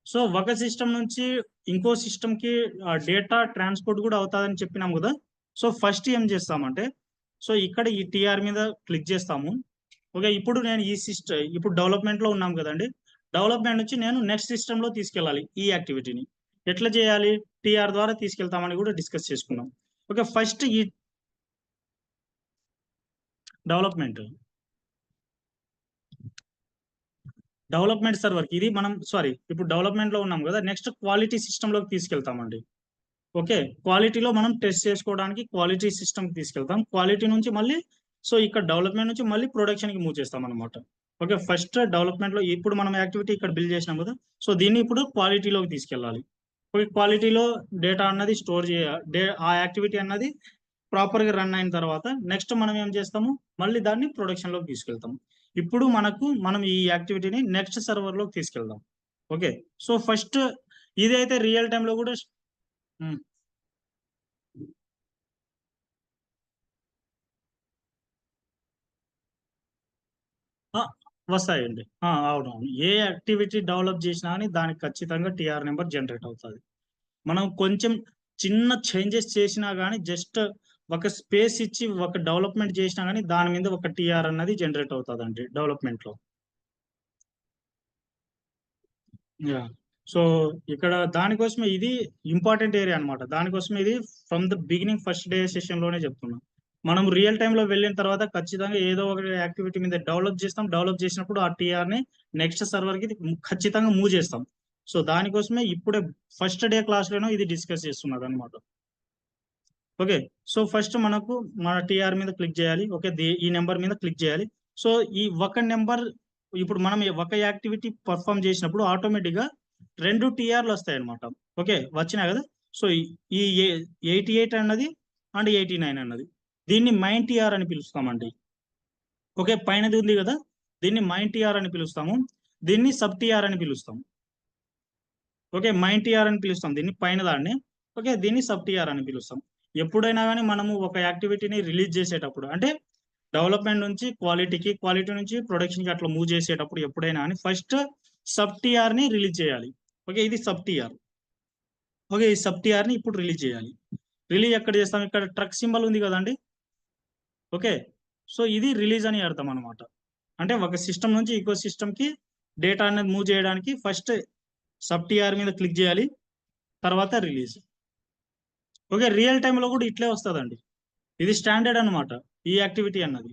సో ఒక సిస్టమ్ నుంచి ఇంకో సిస్టమ్ కి డేటా ట్రాన్స్పోర్ట్ కూడా అవుతుందని చెప్పినాం కదా. సో ఫస్ట్ ఏం చేస్తామంటే, సో ఇక్కడ ఈ టిఆర్ మీద క్లిక్ చేస్తాము. ఓకే, ఇప్పుడు నేను ఈ సిస్టమ్ ఇప్పుడు డెవలప్మెంట్ లో ఉన్నాం కదండి. డెవలప్మెంట్ నుంచి నేను నెక్స్ట్ సిస్టమ్ లో తీసుకెళ్ళాలి ఈ యాక్టివిటీని. ఎట్లా చేయాలి? టిఆర్ ద్వారా తీసుకెళ్తామని కూడా డిస్కస్ చేసుకున్నాం. ఓకే, ఫస్ట్ ఈ డెవలప్మెంట్ సర్వర్ ఇది మనం ఇప్పుడు డెవలప్మెంట్ లో ఉన్నాం కదా, నెక్స్ట్ క్వాలిటీ సిస్టమ్ లోకి తీసుకెళ్తామండి. ఓకే, క్వాలిటీలో మనం టెస్ట్ చేసుకోవడానికి క్వాలిటీ సిస్టమ్ తీసుకెళ్తాం. క్వాలిటీ నుంచి మళ్ళీ సో ఇక్కడ డెవలప్మెంట్ నుంచి మళ్ళీ ప్రొడక్షన్ కి మూవ్ చేస్తాం అనమాట. ఓకే, ఫస్ట్ డెవలప్మెంట్ లో ఇప్పుడు మనం యాక్టివిటీ ఇక్కడ బిల్డ్ చేసినాం కదా, సో దీన్ని ఇప్పుడు క్వాలిటీలోకి తీసుకెళ్ళాలి. ఓకే, క్వాలిటీలో డేటా అన్నది స్టోర్ చేయాలి. ఆ యాక్టివిటీ అన్నది ప్రాపర్ గా రన్ అయిన తర్వాత నెక్స్ట్ మనం ఏం చేస్తాము, మళ్ళీ దాన్ని ప్రొడక్షన్ లోకి తీసుకెళ్తాం. ఇప్పుడు మనం ఈ యాక్టివిటీని నెక్స్ట్ సర్వర్ లోకి తీసుకెళ్దాం. ఓకే, సో ఫస్ట్ ఇదైతే రియల్ టైమ్ లో కూడా ఉమ్, ఆ, వస్తాయండి. అవునవును, ఏ యాక్టివిటీ డెవలప్ చేసినా కానీ దానికి ఖచ్చితంగా టిఆర్ నెంబర్ జనరేట్ అవుతుంది. మనం కొంచెం చిన్న చేంజెస్ చేసినా కానీ జస్ట్ ఒక స్పేస్ ఇచ్చి ఒక డెవలప్మెంట్ చేసినా కానీ దాని మీద ఒక టిఆర్ అన్నది జనరేట్ అవుతుంది అండి డెవలప్మెంట్ లో. యా, సో ఇక్కడ దానికోసమే ఇది ఇంపార్టెంట్ ఏరియా అన్నమాట. దానికోసమే ఇది from the beginning first day session లోనే చెప్తున్నాం. మనం రియల్ టైమ్ లో వెళ్ళిన తర్వాత ఖచ్చితంగా ఏదో ఒక యాక్టివిటీ మీద డెవలప్ చేస్తాం. డెవలప్ చేసినప్పుడు ఆ టిఆర్ ని నెక్స్ట్ సర్వర్ కి ఖచ్చితంగా మూవ్ చేస్తాం. సో దానికోసమే ఇప్పుడే ఫస్ట్ డే క్లాస్ లోనే ఇది డిస్కస్ చేస్తున్నది అనమాట. ఓకే, సో ఫస్ట్ మన టిఆర్ మీద క్లిక్ చేయాలి. ఓకే, ఈ నెంబర్ మీద క్లిక్ చేయాలి. సో ఈ ఒక నెంబర్ ఇప్పుడు మనం ఒక యాక్టివిటీ పర్ఫామ్ చేసినప్పుడు ఆటోమేటిక్ గా రెండు టిఆర్లు వస్తాయి అనమాట. ఓకే, వచ్చినాయి కదా. సో ఈ 88 అన్నది అండ్ 89 అన్నది దీన్ని మైన్ టిఆర్ అని పిలుస్తామండి. ఓకే, పైనది ఉంది కదా, దీన్ని మైన్ టిఆర్ అని పిలుస్తాము. దీన్ని సబ్ టిఆర్ అని పిలుస్తాం. ఓకే, మైన్ టిఆర్ అని పిలుస్తాం దీన్ని పైన దాన్ని. ఓకే, దీన్ని సబ్ టిఆర్ అని పిలుస్తాం. ఎప్పుడైనా కానీ మనము ఒక యాక్టివిటీని రిలీజ్ చేసేటప్పుడు అంటే డెవలప్మెంట్ నుంచి క్వాలిటీకి, క్వాలిటీ నుంచి ప్రొడక్షన్ కి అట్లా మూవ్ చేసేటప్పుడు ఎప్పుడైనా కానీ ఫస్ట్ సబ్ టిఆర్ ని రిలీజ్ చేయాలి. ఓకే, ఇది సబ్ టిఆర్. ఓకే, ఈ సబ్ టిఆర్ ని ఇప్పుడు రిలీజ్ చేయాలి. రిలీజ్ ఎక్కడ చేస్తాం? ఇక్కడ ట్రక్ సింబల్ ఉంది కదండి. ఓకే, సో ఇది రిలీజ్ అని అర్థం అనమాట. అంటే ఒక సిస్టమ్ నుంచి ఇంకో సిస్టమ్ కి డేటా అనేది మూవ్ చేయడానికి ఫస్ట్ సబ్ టిఆర్ మీద క్లిక్ చేయాలి, తర్వాత రిలీజ్. ఓకే, రియల్ టైమ్ లో కూడా ఇట్లే వస్తుందండి. ఇది స్టాండర్డ్ అనమాట. ఈ యాక్టివిటీ అన్నది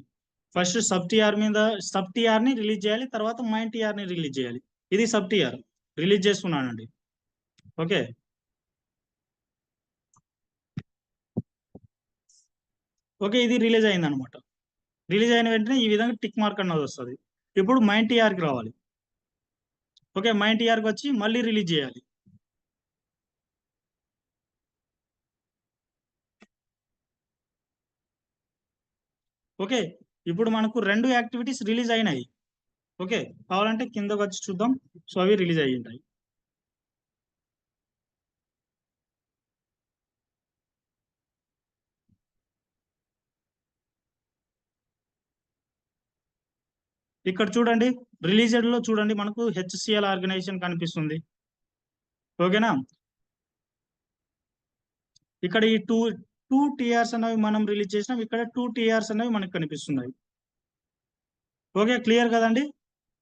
ఫస్ట్ సబ్ టిఆర్ ని రిలీజ్ చేయాలి, తర్వాత మైన్ టిఆర్ ని రిలీజ్ చేయాలి. ఇది సబ్ టిఆర్ రిలీజ్ చేస్తున్నానండి. ఓకే, ఓకే, ఇది రిలీజ్ అయింది అనమాట. రిలీజ్ అయిన వెంటనే ఈ విధంగా టిక్ మార్క్ అన్నది వస్తుంది. ఇప్పుడు మైన్ టిఆర్ కి రావాలి. ఓకే, మైన్ టిఆర్ కి వచ్చి మళ్ళీ రిలీజ్ చేయాలి. ఓకే, ఇప్పుడు మనకు రెండు యాక్టివిటీస్ రిలీజ్ అయినాయి. ఓకే, కావాలంటే కిందకు వచ్చి చూద్దాం. సో అవి రిలీజ్ అయ్యి ఉంటాయి. ఇక్కడ చూడండి, రిలీజెడ్ లో చూడండి మనకు హెచ్సిఎల్ ఆర్గనైజేషన్ కనిపిస్తుంది. ఓకేనా, ఇక్కడ ఈ టూ టూ టిఆర్స్ అనేవి మనం రిలీజ్ చేసినాం. ఇక్కడ టూ టిఆర్స్ అనేవి మనకు కనిపిస్తున్నాయి. ఓకే, క్లియర్ కదండి.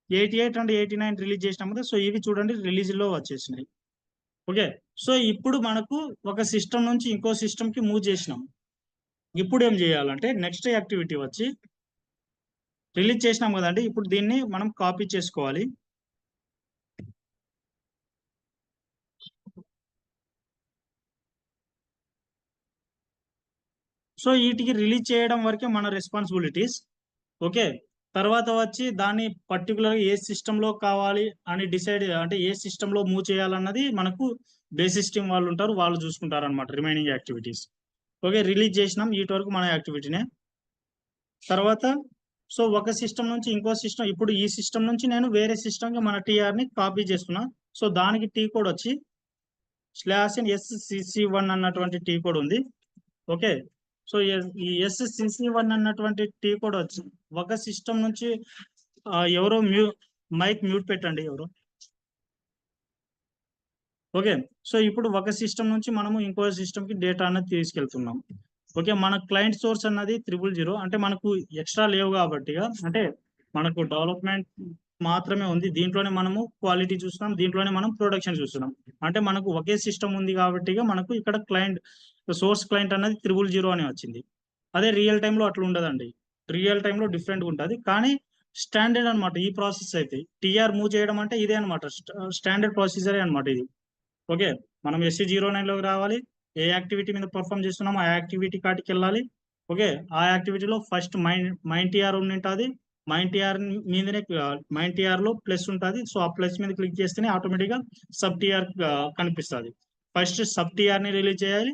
88 అండ్ 89 రిలీజ్ చేసినాం కదా, సో ఇవి చూడండి రిలీజ్ లో వచ్చేసినాయి. ఓకే, సో ఇప్పుడు మనకు ఒక సిస్టమ్ నుంచి ఇంకో సిస్టమ్ కి మూవ్ చేసినాం. ఇప్పుడు ఏం చేయాలంటే నెక్స్ట్ యాక్టివిటీ వచ్చి రిలీజ్ చేసినాం కదండి, ఇప్పుడు దీన్ని మనం కాపీ చేసుకోవాలి. సో వీటికి రిలీజ్ చేయడం వరకే మన రెస్పాన్సిబిలిటీస్. ఓకే, తర్వాత వచ్చి దాన్ని పర్టికులర్ ఏ సిస్టమ్ లో కావాలి అని డిసైడ్ అంటే ఏ సిస్టమ్ లో మూవ్ చేయాలన్నది మనకు బేసిస్ టీమ్ వాళ్ళు ఉంటారు, వాళ్ళు చూసుకుంటారు అనమాట రిమైనింగ్ యాక్టివిటీస్. ఓకే, రిలీజ్ చేసినాం వీటి వరకు మన యాక్టివిటీనే. తర్వాత సో ఒక సిస్టమ్ నుంచి ఇంకో సిస్టమ్, ఇప్పుడు ఈ సిస్టమ్ నుంచి నేను వేరే సిస్టమ్ కి మన టిఆర్ ని కాపీ చేస్తున్నా. సో దానికి టీ కోడ్ వచ్చి /SCC1 అన్నటువంటి టీ కోడ్ ఉంది. ఓకే, సో ఈ SCC1 అన్నటువంటి టీ కోడ్ వచ్చి ఒక సిస్టమ్ నుంచి ఎవరో మైక్ మ్యూట్ పెట్టండి ఎవరు. ఓకే, సో ఇప్పుడు ఒక సిస్టమ్ నుంచి మనము ఇంకో సిస్టమ్ కి డేటా అనేది తీసుకెళ్తున్నాం. ఓకే, మన క్లయింట్ సోర్స్ అన్నది 000, అంటే మనకు ఎక్స్ట్రా లేవు కాబట్టి, అంటే మనకు డెవలప్మెంట్ మాత్రమే ఉంది. దీంట్లోనే మనము క్వాలిటీ చూస్తున్నాం, దీంట్లోనే మనం ప్రొడక్షన్ చూస్తున్నాం. అంటే మనకు ఒకే సిస్టమ్ ఉంది కాబట్టి మనకు ఇక్కడ క్లయింట్ సోర్స్ క్లయింట్ అనేది 000 అని వచ్చింది. అదే రియల్ టైంలో అట్లా ఉండదండి. రియల్ టైంలో డిఫరెంట్ ఉంటుంది, కానీ స్టాండర్డ్ అనమాట ఈ ప్రాసెస్ అయితే. టీఆర్ మూవ్ చేయడం అంటే ఇదే అనమాట, స్టాండర్డ్ ప్రొసీజరే అనమాట ఇది. ఓకే, మనం SC09లోకి రావాలి. ఏ యాక్టివిటీ మీద పర్ఫామ్ చేస్తున్నామో ఆ యాక్టివిటీ కాటికి వెళ్ళాలి. ఓకే, ఆ యాక్టివిటీలో ఫస్ట్ మైన్ టీఆర్ ఉంటుంది. మైన్ టీఆర్ మీదనే మైన్ టీఆర్ లో ప్లస్ ఉంటుంది. సో ఆ ప్లస్ మీద క్లిక్ చేస్తేనే ఆటోమేటిక్ గా సబ్ టీఆర్ కనిపిస్తుంది. ఫస్ట్ సబ్ టీఆర్ ని రిలీజ్ చేయాలి,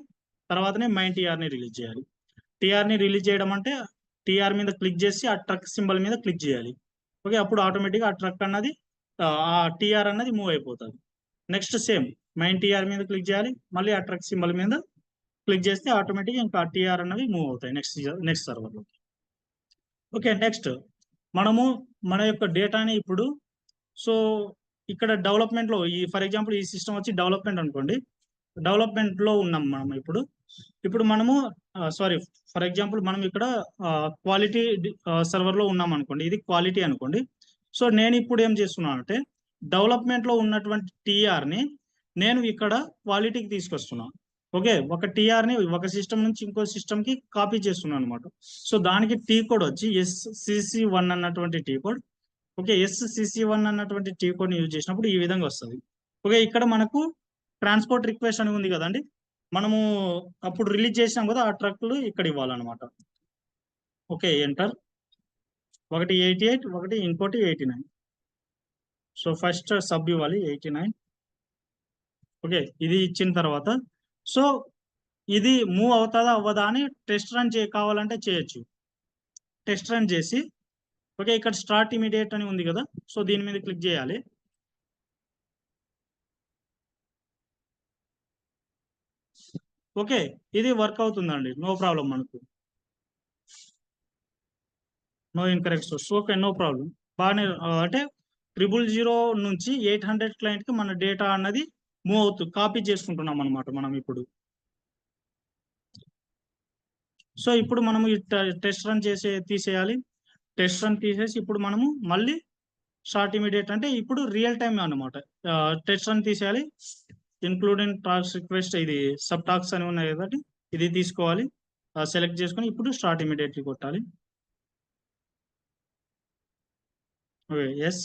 తర్వాతనే మైన్ టీఆర్ ని రిలీజ్ చేయాలి. టీఆర్ ని రిలీజ్ చేయడం అంటే టీఆర్ మీద క్లిక్ చేసి ఆ ట్రక్ సింబల్ మీద క్లిక్ చేయాలి. ఓకే, అప్పుడు ఆటోమేటిక్ ఆ ట్రక్ అన్నది ఆ టీఆర్ అన్నది మూవ్ అయిపోతుంది. నెక్స్ట్ సేమ్ మైన్ టీఆర్ మీద క్లిక్ చేయాలి, మళ్ళీ ఆ ట్రక్ సింబల్ మీద క్లిక్ చేస్తే ఆటోమేటిక్ ఇంకా టీఆర్ అన్నవి మూవ్ అవుతాయి నెక్స్ట్ సర్వర్లో. ఓకే, నెక్స్ట్ మనము మన యొక్క డేటాని ఇప్పుడు, సో ఇక్కడ డెవలప్మెంట్ లో ఫర్ ఎగ్జాంపుల్ ఈ సిస్టమ్ వచ్చి డెవలప్మెంట్ అనుకోండి. డెవలప్మెంట్ లో ఉన్నాం మనం ఇప్పుడు మనము సారీ, ఫర్ ఎగ్జాంపుల్ మనం ఇక్కడ క్వాలిటీ సర్వర్ లో ఉన్నాం అనుకోండి. ఇది క్వాలిటీ అనుకోండి. సో నేను ఇప్పుడు ఏం చేస్తున్నాను అంటే డెవలప్మెంట్ లో ఉన్నటువంటి టీఆర్ ని నేను ఇక్కడ క్వాలిటీకి తీసుకొస్తున్నాను. ఓకే, ఒక టీఆర్ ని ఒక సిస్టమ్ నుంచి ఇంకో సిస్టమ్ కి కాపీ చేస్తున్నాను అనమాట. సో దానికి టీ కోడ్ వచ్చి SCC1 అన్నటువంటి టీ కోడ్. ఓకే, SCC1 అన్నటువంటి టీ కోడ్ ని యూజ్ చేసినప్పుడు ఈ విధంగా వస్తుంది. ఓకే, ఇక్కడ మనకు ట్రాన్స్పోర్ట్ రిక్వెస్ట్ అని ఉంది కదండి, మనము అప్పుడు రిలీజ్ చేసినాం కదా, ఆ ట్రక్లు ఇక్కడ ఇవ్వాలన్నమాట. Okay, enter. ఒకటి 88, ఒకటి ఇంకోటి 89. సో ఫస్ట్ సబ్ ఇవ్వాలి 89. ఓకే, ఇది ఇచ్చిన తర్వాత సో ఇది మూవ్ అవుతుందా అవ్వదా అని టెస్ట్ రన్ కావాలంటే చేయొచ్చు. టెస్ట్ రన్ చేసి ఓకే, ఇక్కడ స్టార్ట్ ఇమీడియట్ అని ఉంది కదా, సో దీని మీద క్లిక్ చేయాలి. ఓకే, ఇది వర్క్ అవుతుందండి, నో ప్రాబ్లం. మనకు no incorrect source. Okay, no problem, బాగానే. అంటే 000 నుంచి 800 క్లయింట్ కి మన డేటా అన్నది మూవ్ అవుతుంది, కాపీ చేసుకుంటున్నాం అనమాట మనం ఇప్పుడు. సో ఇప్పుడు మనము టెస్ట్ రన్ తీసేయాలి. టెస్ట్ రన్ తీసేసి ఇప్పుడు మనము మళ్ళీ స్టార్ట్ ఇమీడియట్ అంటే ఇప్పుడు రియల్ టైమ్ అనమాట. టెస్ట్ రన్ తీసేయాలి. ఇన్క్లూడింగ్ టాక్స్ రిక్వెస్ట్, ఇది సబ్ టాక్స్ అని ఉన్నాయి కాబట్టి ఇది తీసుకోవాలి. సెలెక్ట్ చేసుకొని ఇప్పుడు స్టార్ట్ ఇమీడియట్లీ కొట్టాలి. Okay, yes.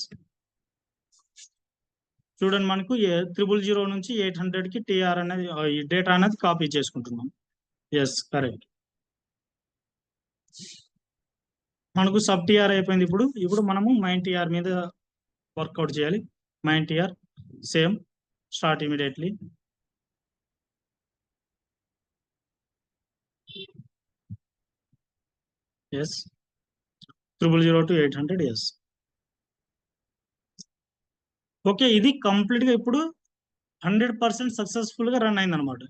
చూడండి, మనకు 000 నుంచి 800 కి టీఆర్ అనేది ఈ డేటా అనేది కాపీ చేసుకుంటున్నాం. Yes, correct. మనకు సబ్ టీఆర్ అయిపోయింది. ఇప్పుడు మనము మైన్ టీఆర్ మీద వర్కౌట్ చేయాలి. Main TR same, start immediately. Yes, 000 to 800. Yes. Okay, ఇది కంప్లీట్ గా ఇప్పుడు 100% సక్సెస్ఫుల్ గా రన్ అయింది అనమాట.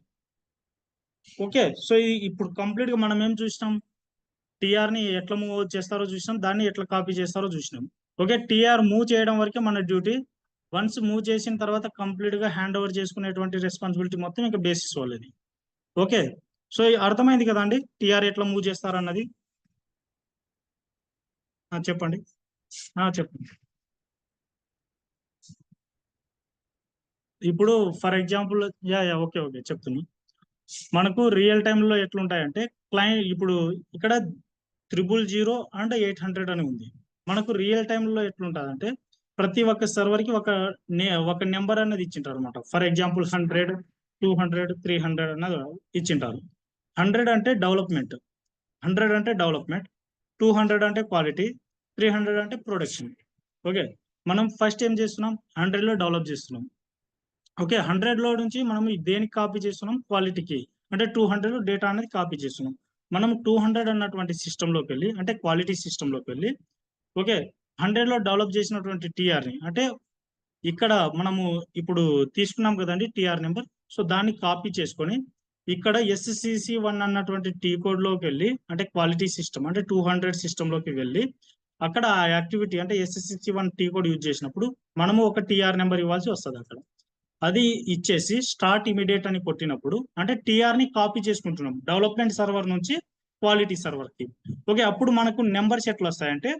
ఓకే, సో ఇప్పుడు కంప్లీట్ గా మనం ఏం చూసినాం, టీఆర్ ని ఎట్లా మూవ్ చేస్తారో చూసినాం, దాన్ని ఎట్లా కాపీ చేస్తారో చూసినాం. ఓకే, టీఆర్ మూవ్ చేయడం వరకే మన డ్యూటీ. వన్స్ మూవ్ చేసిన తర్వాత కంప్లీట్ గా హ్యాండ్ ఓవర్ చేసుకునేటువంటి రెస్పాన్సిబిలిటీ మొత్తం ఇంకా బేసిస్ వాళ్ళది. ఓకే, సో అర్థమైంది కదా అండి టీఆర్ ఎట్లా మూవ్ చేస్తారన్నది. చెప్పండి. చెప్పండి. ఇప్పుడు ఫర్ ఎగ్జాంపుల్ ఓకే చెప్తున్నా. మనకు రియల్ టైంలో ఎట్లుంటాయంటే క్లయింట్ ఇప్పుడు ఇక్కడ 000 అండ్ 800 అని ఉంది. మనకు రియల్ టైంలో ఎట్లుంటుంది ప్రతి ఒక్క సర్వర్ కి ఒక నెంబర్ అనేది ఇచ్చింటారు అనమాట. ఫర్ ఎగ్జాంపుల్ 100, 200, 300 అన్నది ఇచ్చింటారు. 100 అంటే డెవలప్మెంట్, 200 అంటే క్వాలిటీ, 300 అంటే ప్రొడక్షన్. ఓకే, మనం ఫస్ట్ ఏం చేస్తున్నాం, 100 లో డెవలప్ చేస్తున్నాం. ఓకే, 100 లో నుంచి మనం దేనికి కాపీ చేస్తున్నాం, క్వాలిటీకి. అంటే 200 డేటా అనేది కాపీ చేస్తున్నాం. మనం 200 అన్నటువంటి సిస్టంలోకి వెళ్ళి, అంటే క్వాలిటీ సిస్టంలోకి వెళ్ళి ఓకే 100 లో డెవలప్ చేసినటువంటి టీఆర్ ని, అంటే ఇక్కడ మనము ఇప్పుడు తీసుకున్నాం కదండి టీఆర్ నెంబర్, సో దాన్ని కాపీ చేసుకొని ఇక్కడ SCC1 అన్నటువంటి టీ కోడ్ లోకి వెళ్ళి, అంటే క్వాలిటీ సిస్టమ్ అంటే 200 సిస్టమ్ లోకి వెళ్ళి, అక్కడ ఆ యాక్టివిటీ అంటే SCC1 టీ కోడ్ యూజ్ చేసినప్పుడు మనము ఒక టీఆర్ నెంబర్ ఇవ్వాల్సి వస్తుంది అక్కడ. అది ఇచ్చేసి స్టార్ట్ ఇమీడియట్ అని కొట్టినప్పుడు అంటే టీఆర్ ని కాపీ చేసుకుంటున్నాం డెవలప్మెంట్ సర్వర్ నుంచి క్వాలిటీ సర్వర్ కి. ఓకే, అప్పుడు మనకు నెంబర్స్ ఎట్లా వస్తాయంటే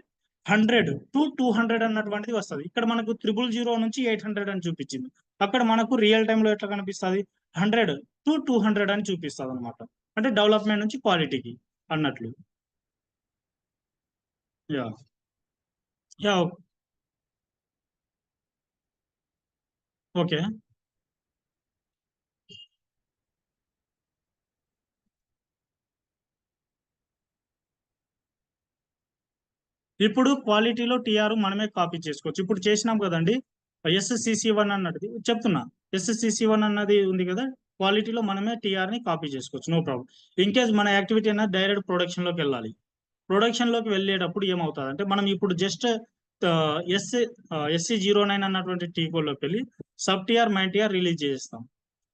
100 to 200 అన్నటువంటిది వస్తుంది. ఇక్కడ మనకు 000 నుంచి 800 అని చూపించింది. అక్కడ మనకు రియల్ టైమ్ లో ఎట్లా కనిపిస్తుంది, 100 to 200 అని చూపిస్తుంది అనమాట. అంటే డెవలప్మెంట్ నుంచి క్వాలిటీకి అన్నట్లు. Yeah yeah okay. ఇప్పుడు క్వాలిటీలో టీఆర్ మనమే కాపీ చేసుకోవచ్చు. ఇప్పుడు చేసినాం కదండి, SCC1 అన్నది చెప్తున్నా. SCC1 అన్నది ఉంది కదా, క్వాలిటీలో మనమే టీఆర్ ని కాపీ చేసుకోవచ్చు, నో ప్రాబ్లం. ఇన్ కేస్ మన యాక్టివిటీ అన్నది డైరెక్ట్ ప్రొడక్షన్ లోకి వెళ్ళాలి. ప్రొడక్షన్ లోకి వెళ్ళేటప్పుడు ఏమవుతుంది అంటే మనం ఇప్పుడు జస్ట్ SC09 అన్నటువంటి టీ కోడ్ లోకి వెళ్ళి sub TR main TR release చేస్తాం.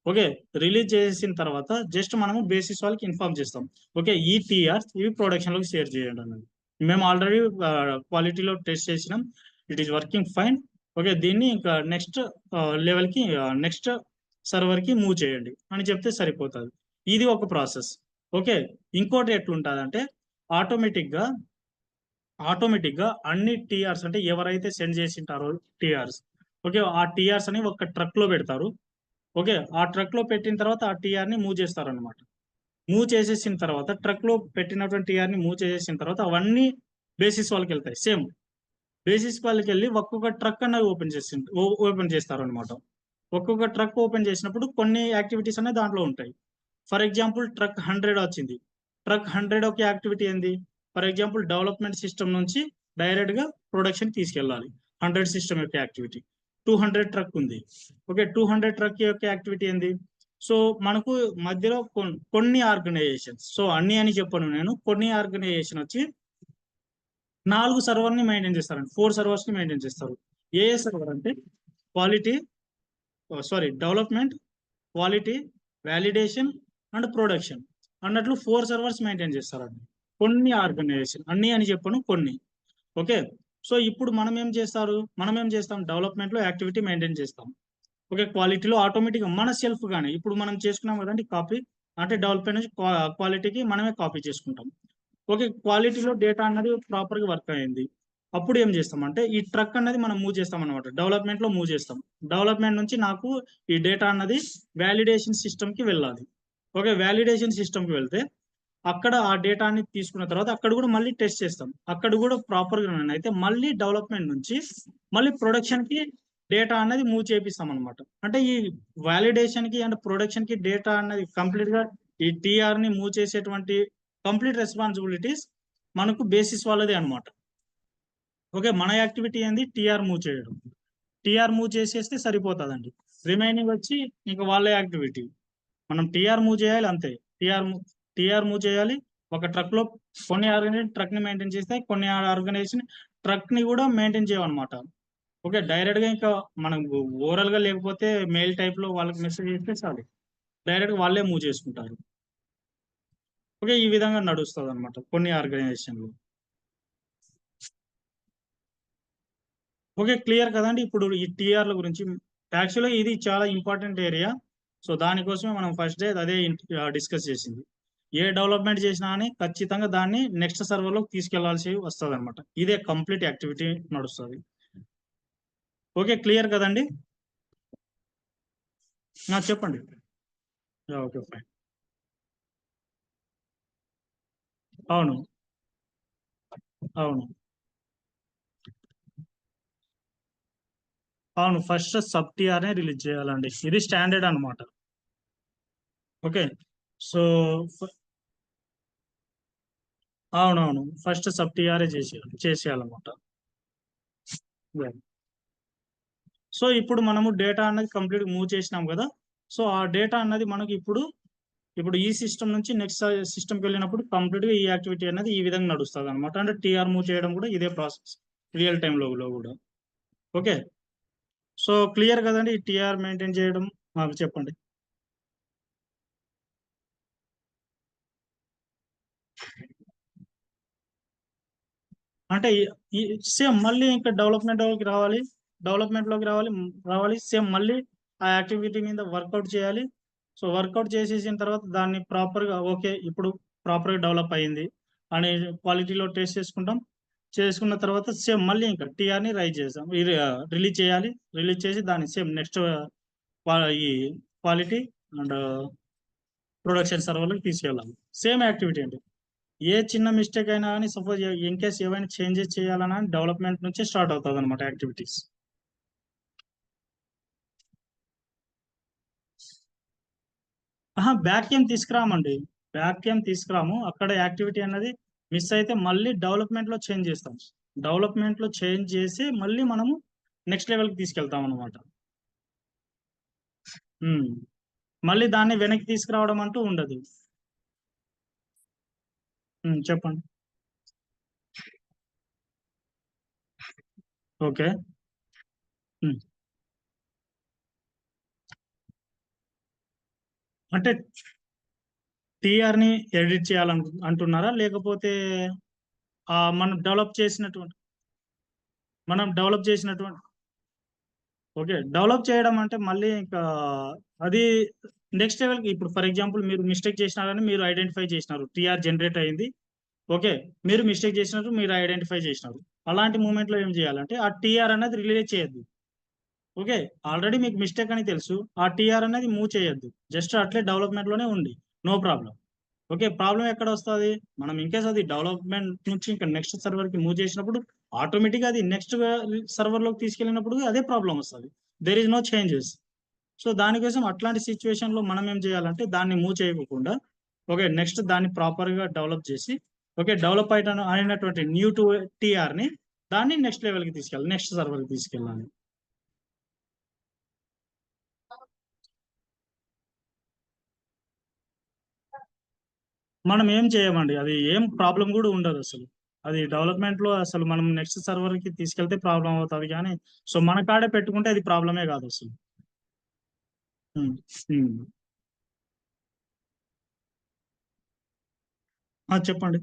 ఓకే, రిలీజ్ చేసిన తర్వాత జస్ట్ మనము బేసిస్ వాళ్ళకి ఇన్ఫార్మ్ చేస్తాం, ఓకే ఈ టీఆర్స్ ఇవి ప్రొడక్షన్ లోకి షేర్ చేయండి అన్నది. మేము ఆల్రెడీ క్వాలిటీలో టెస్ట్ చేసినాం, it is working fine. Okay, దీన్ని ఇంకా నెక్స్ట్ లెవెల్ కి నెక్స్ట్ సర్వర్ కి మూవ్ చేయండి అని చెప్తే సరిపోతుంది. ఇది ఒక ప్రాసెస్. ఓకే, ఇంకోటి ఎట్లుంటుంది అంటే ఆటోమేటిక్ గా అన్ని టీఆర్స్ అంటే ఎవరైతే సెండ్ చేసింటారో టీఆర్స్, ఓకే ఆ టీఆర్స్ అని ఒక ట్రక్ లో పెడతారు. ఓకే, ఆ ట్రక్ లో పెట్టిన తర్వాత ఆ టీఆర్ ని మూవ్ చేస్తారు అనమాట. మూవ్ చేసేసిన తర్వాత ట్రక్ లో పెట్టినటువంటి టీఆర్ ని మూవ్ చేసేసిన తర్వాత అవన్నీ బేసిస్ వాళ్ళకి వెళ్తాయి. సేమ్ బేసిస్ వాళ్ళకి వెళ్ళి ఒక్కొక్క ట్రక్ అన్నది ఓపెన్ చేస్తారు అనమాట. ఒక్కొక్క ట్రక్ ఓపెన్ చేసినప్పుడు కొన్ని యాక్టివిటీస్ అనేవి దాంట్లో ఉంటాయి. ఫర్ ఎగ్జాంపుల్ ట్రక్ 100 వచ్చింది. ట్రక్ 100 ఒక యాక్టివిటీ ఏంది, ఫర్ ఎగ్జాంపుల్ డెవలప్మెంట్ సిస్టమ్ నుంచి డైరెక్ట్ గా ప్రొడక్షన్ తీసుకెళ్ళాలి. 100 సిస్టమ్ యొక్క యాక్టివిటీ. 200 ట్రక్ ఉంది. ఓకే, 200 ట్రక్ యొక్క యాక్టివిటీ ఏంది, సో మనకు మధ్యలో కొన్ని ఆర్గనైజేషన్స్, సో అన్ని అని చెప్పను నేను, కొన్ని ఆర్గనైజేషన్ వచ్చి 4 సర్వర్ ని మెయింటైన్ చేస్తారండి, 4 సర్వర్స్ ని మెయింటైన్ చేస్తారు. ఏ సర్వర్ అంటే quality, development, quality, validation and production అన్నట్లు 4 సర్వర్స్ మెయింటైన్ చేస్తారండి. కొన్ని ఆర్గనైజేషన్, అన్ని అని చెప్పను, కొన్ని. ఓకే, సో ఇప్పుడు మనం ఏం చేస్తాం డెవలప్మెంట్ లో యాక్టివిటీ మెయింటైన్ చేస్తాం. ఓకే, క్వాలిటీలో ఆటోమేటిక్ మన సెల్ఫ్ గానే ఇప్పుడు మనం చేసుకున్నాం కదండి కాపీ, అంటే డెవలప్మెంట్ నుంచి క్వాలిటీకి మనమే కాపీ చేసుకుంటాం. ఓకే, క్వాలిటీలో డేటా అన్నది ప్రాపర్ గా వర్క్ అయింది. అప్పుడు ఏం చేస్తాం అంటే ఈ ట్రక్ అన్నది మనం మూవ్ చేస్తాం అనమాట, డెవలప్మెంట్ లో మూవ్ చేస్తాం. డెవలప్మెంట్ నుంచి నాకు ఈ డేటా అన్నది వ్యాలిడేషన్ సిస్టమ్ కి వెళ్ళాలి. ఓకే, వ్యాలిడేషన్ సిస్టమ్ కి వెళ్తే అక్కడ ఆ డేటాని తీసుకున్న తర్వాత అక్కడ కూడా మళ్ళీ టెస్ట్ చేస్తాం. అక్కడ కూడా ప్రాపర్ గా అయితే మళ్ళీ డెవలప్మెంట్ నుంచి మళ్ళీ ప్రొడక్షన్ కి డేటా అన్నది మూవ్ చేపిస్తాం అనమాట. అంటే ఈ వ్యాలిడేషన్ కి అండ్ ప్రొడక్షన్ కి డేటా అన్నది కంప్లీట్ గా ఈ టీఆర్ ని మూవ్ చేసేటువంటి కంప్లీట్ రెస్పాన్సిబిలిటీస్ మనకు బేసిస్ వాళ్ళదే అనమాట. ఓకే, మన యాక్టివిటీ ఏంది టీఆర్ మూవ్ చేయడం. టీఆర్ మూవ్ చేసేస్తే సరిపోతుందండి. రిమైనింగ్ వచ్చి ఇంకా వాళ్ళ యాక్టివిటీ. మనం టీఆర్ మూవ్ చేయాలి అంతే. టీఆర్ టీఆర్ మూవ్ చేయాలి. ఒక ట్రక్ లో కొన్ని ఆర్గనైజేషన్ ట్రక్ ని మెయింటైన్ చేస్తాయి, కొన్ని ఆర్గనైజేషన్ ట్రక్ ని కూడా మెయింటైన్ చేయమన్నమాట. ఓకే, డైరెక్ట్ గా ఇంకా మనం ఓవరాల్ గా లేకపోతే మెయిల్ టైప్ లో వాళ్ళకి మెసేజ్ చేస్తే చాలు, డైరెక్ట్ గా వాళ్ళే మూవ్ చేసుకుంటారు. ఓకే, ఈ విధంగా నడుస్తుంది అనమాట కొన్ని ఆర్గనైజేషన్లు. ఓకే, క్లియర్ కదండి. ఇప్పుడు ఈ టీఆర్ల గురించి యాక్చువల్గా ఇది చాలా ఇంపార్టెంట్ ఏరియా. సో దానికోసమే మనం ఫస్ట్ డే అదే డిస్కస్ చేసింది. ఏ డెవలప్మెంట్ చేసినా అని ఖచ్చితంగా దాన్ని నెక్స్ట్ సర్వర్ లోకి తీసుకెళ్లాల్సి వస్తుంది అనమాట. ఇదే కంప్లీట్ యాక్టివిటీ నడుస్తుంది. ఓకే, క్లియర్ కదండి. చెప్పండి. Okay fine. అవును అవును అవును, ఫస్ట్ సబ్ టీఆర్ నే రిలీజ్ చేయాలండి, ఇది స్టాండర్డ్ అనమాట. ఓకే, సో అవునవును, ఫస్ట్ సబ్ టీఆర్ఏ చేసేయాలన్నమాట. సో ఇప్పుడు మనము డేటా అన్నది కంప్లీట్ మూవ్ చేసినాం కదా. సో ఆ డేటా అన్నది మనకి ఇప్పుడు ఈ సిస్టమ్ నుంచి నెక్స్ట్ సిస్టమ్కి వెళ్ళినప్పుడు కంప్లీట్ గా ఈ యాక్టివిటీ అనేది ఈ విధంగా నడుస్తుంది అనమాట. అంటే టీఆర్ మూవ్ చేయడం కూడా ఇదే ప్రాసెస్, రియల్ టైమ్ లో కూడా. ఓకే, సో క్లియర్ కదండి ఈ టీఆర్ మెయింటైన్ చేయడం. మాకు చెప్పండి. అంటే సేమ్ మళ్ళీ ఇంకా డెవలప్మెంట్ లోకి రావాలి సేమ్ మళ్ళీ ఆ యాక్టివిటీ మీద వర్కౌట్ చేయాలి. సో వర్కౌట్ చేసేసిన తర్వాత దాన్ని ప్రాపర్ గా ఓకే ఇప్పుడు ప్రాపర్ గా డెవలప్ అయ్యింది అని క్వాలిటీలో టెస్ట్ చేసుకున్న తర్వాత సేమ్ మళ్ళీ ఇంకా టీఆర్ ని రైజ్ చేసాం రిలీజ్ చేయాలి. రిలీజ్ చేసి దాన్ని సేమ్ నెక్స్ట్ ఈ క్వాలిటీ అండ్ ప్రొడక్షన్ సర్వర్లకు తీసుకెళ్ళాలి. సేమ్ యాక్టివిటీ అండి. ఏ చిన్న మిస్టేక్ అయినా కానీ సపోజ్ ఇన్ కేస్ ఏవైనా చేంజెస్ చేయాలన్నా డెవలప్మెంట్ నుంచే స్టార్ట్ అవుతుంది అనమాట యాక్టివిటీస్. బ్యాక్ ఏం తీసుకురామండి. బ్యాక్ ఏం తీసుకురాము. అక్కడ యాక్టివిటీ అన్నది మిస్ అయితే మళ్ళీ డెవలప్మెంట్ లో చేంజ్ చేస్తాం. డెవలప్మెంట్ లో చేంజ్ చేసి మళ్ళీ మనము నెక్స్ట్ లెవెల్కి తీసుకెళ్తాం అనమాట. మళ్ళీ దాన్ని వెనక్కి తీసుకురావడం అంటూ ఉండదు. చెప్పండి. ఓకే. అంటే టీఆర్ ని ఎడిట్ చేయాలను అంటున్నారా, లేకపోతే మనం డెవలప్ చేసినటువంటి ఓకే డెవలప్ చేయడం అంటే మళ్ళీ ఇంకా అది నెక్స్ట్ లెవెల్కి ఇప్పుడు ఫర్ ఎగ్జాంపుల్ మీరు మిస్టేక్ చేసినారని మీరు ఐడెంటిఫై చేసినారు, టీఆర్ జనరేట్ అయింది. ఓకే, మీరు మిస్టేక్ చేసినారు, మీరు ఐడెంటిఫై చేసినారు. అలాంటి మూమెంట్ లో ఏం చేయాలంటే ఆ టీఆర్ అనేది రిలీజ్ చేయొద్దు. ఓకే, ఆల్రెడీ మీకు మిస్టేక్ అని తెలుసు, ఆ టీఆర్ అనేది మూవ్ చేయొద్దు. జస్ట్ అట్లే డెవలప్మెంట్ లోనే ఉండి నో ప్రాబ్లం. ఓకే, ప్రాబ్లం ఎక్కడ వస్తుంది, మనం ఇంకేస్ అది డెవలప్మెంట్ నుంచి ఇంకా నెక్స్ట్ సర్వర్ కి మూవ్ చేసినప్పుడు ఆటోమేటిక్గా అది నెక్స్ట్ సర్వర్ లోకి తీసుకెళ్ళినప్పుడు అదే ప్రాబ్లం వస్తుంది. There is no changes. So దానికోసం అట్లాంటి సిచ్యువేషన్ లో మనం ఏం చేయాలంటే దాన్ని మూవ్ చేయకుండా ఓకే నెక్స్ట్ దాన్ని ప్రాపర్ గా డెవలప్ చేసి ఓకే డెవలప్ అయినటువంటి న్యూ టు టీఆర్ ని దాన్ని నెక్స్ట్ లెవెల్ కి తీసుకెళ్ళాలి, నెక్స్ట్ సర్వర్ కి తీసుకెళ్ళాలి. మనం ఏం చేయమండి, అది ఏం ప్రాబ్లం కూడా ఉండదు అసలు. అది డెవలప్మెంట్ లో అసలు మనం నెక్స్ట్ సర్వర్ కి తీసుకెళ్తే ప్రాబ్లం అవుతుంది కానీ సో మన కాడే పెట్టుకుంటే అది ప్రాబ్లమే కాదు అసలు. ఉమ్, ఉమ్. చెప్పండి.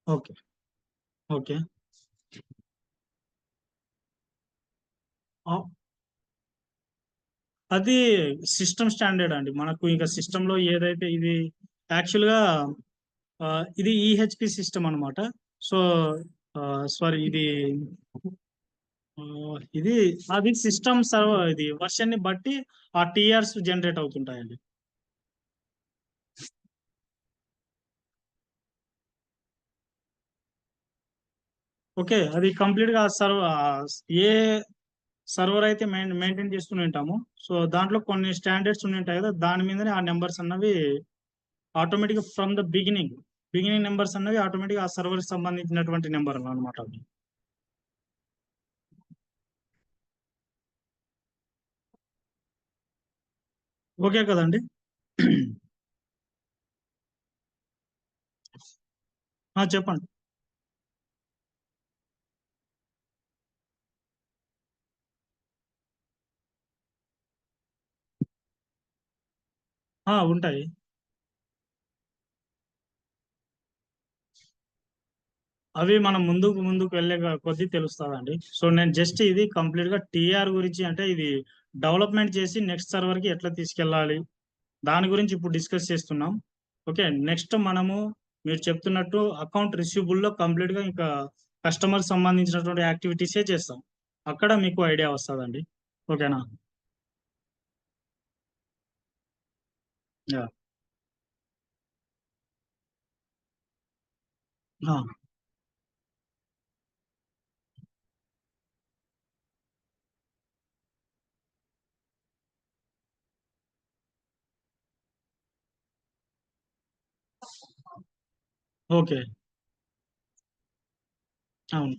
ఓకే. ఓకే. అది సిస్టమ్ స్టాండర్డ్ అండి. మనకు ఇంకా సిస్టమ్ లో ఏదైతే ఇది యాక్చువల్ గా ఇది ఈహెచ్పి సిస్టమ్ అనమాట. సో సారీ ఆ, ఇది అది సిస్టమ్ సర్వర్ ఇది వర్షన్ ని బట్టి ఆ టీఆర్స్ జనరేట్ అవుతుంటాయండి. ఓకే, అది కంప్లీట్ గా ఏ సర్వర్ అయితే మెయింటైన్ చేస్తూనే ఉంటాము. సో దాంట్లో కొన్ని స్టాండర్డ్స్ ఉంటాయి కదా, దాని మీదనే ఆ నెంబర్స్ అన్నవి automatic from the beginning numbers అన్నవి ఆటోమేటిక్ ఆ సర్వర్ సంబంధించినటువంటి నెంబర్ అనమాట. ఓకే కదండి. చెప్పండి. ఉంటాయి. అవి మనం ముందుకు ముందుకు వెళ్ళే కొద్దీ తెలుస్తుందండి. సో నేను జస్ట్ ఇది కంప్లీట్ గా టీఆర్ గురించి అంటే ఇది డెవలప్మెంట్ చేసి నెక్స్ట్ సర్వర్ కి ఎట్లా తీసుకెళ్ళాలి దాని గురించి ఇప్పుడు డిస్కస్ చేస్తున్నాం. ఓకే, నెక్స్ట్ మనము మీరు చెప్తున్నట్టు అకౌంట్ రిసీవబుల్ లో కంప్లీట్ గా ఇంకా కస్టమర్ సంబంధించినటువంటి యాక్టివిటీసే చేస్తాం. అక్కడ మీకు ఐడియా వస్తుందండి. ఓకేనా. యా. ఓకే. అవును.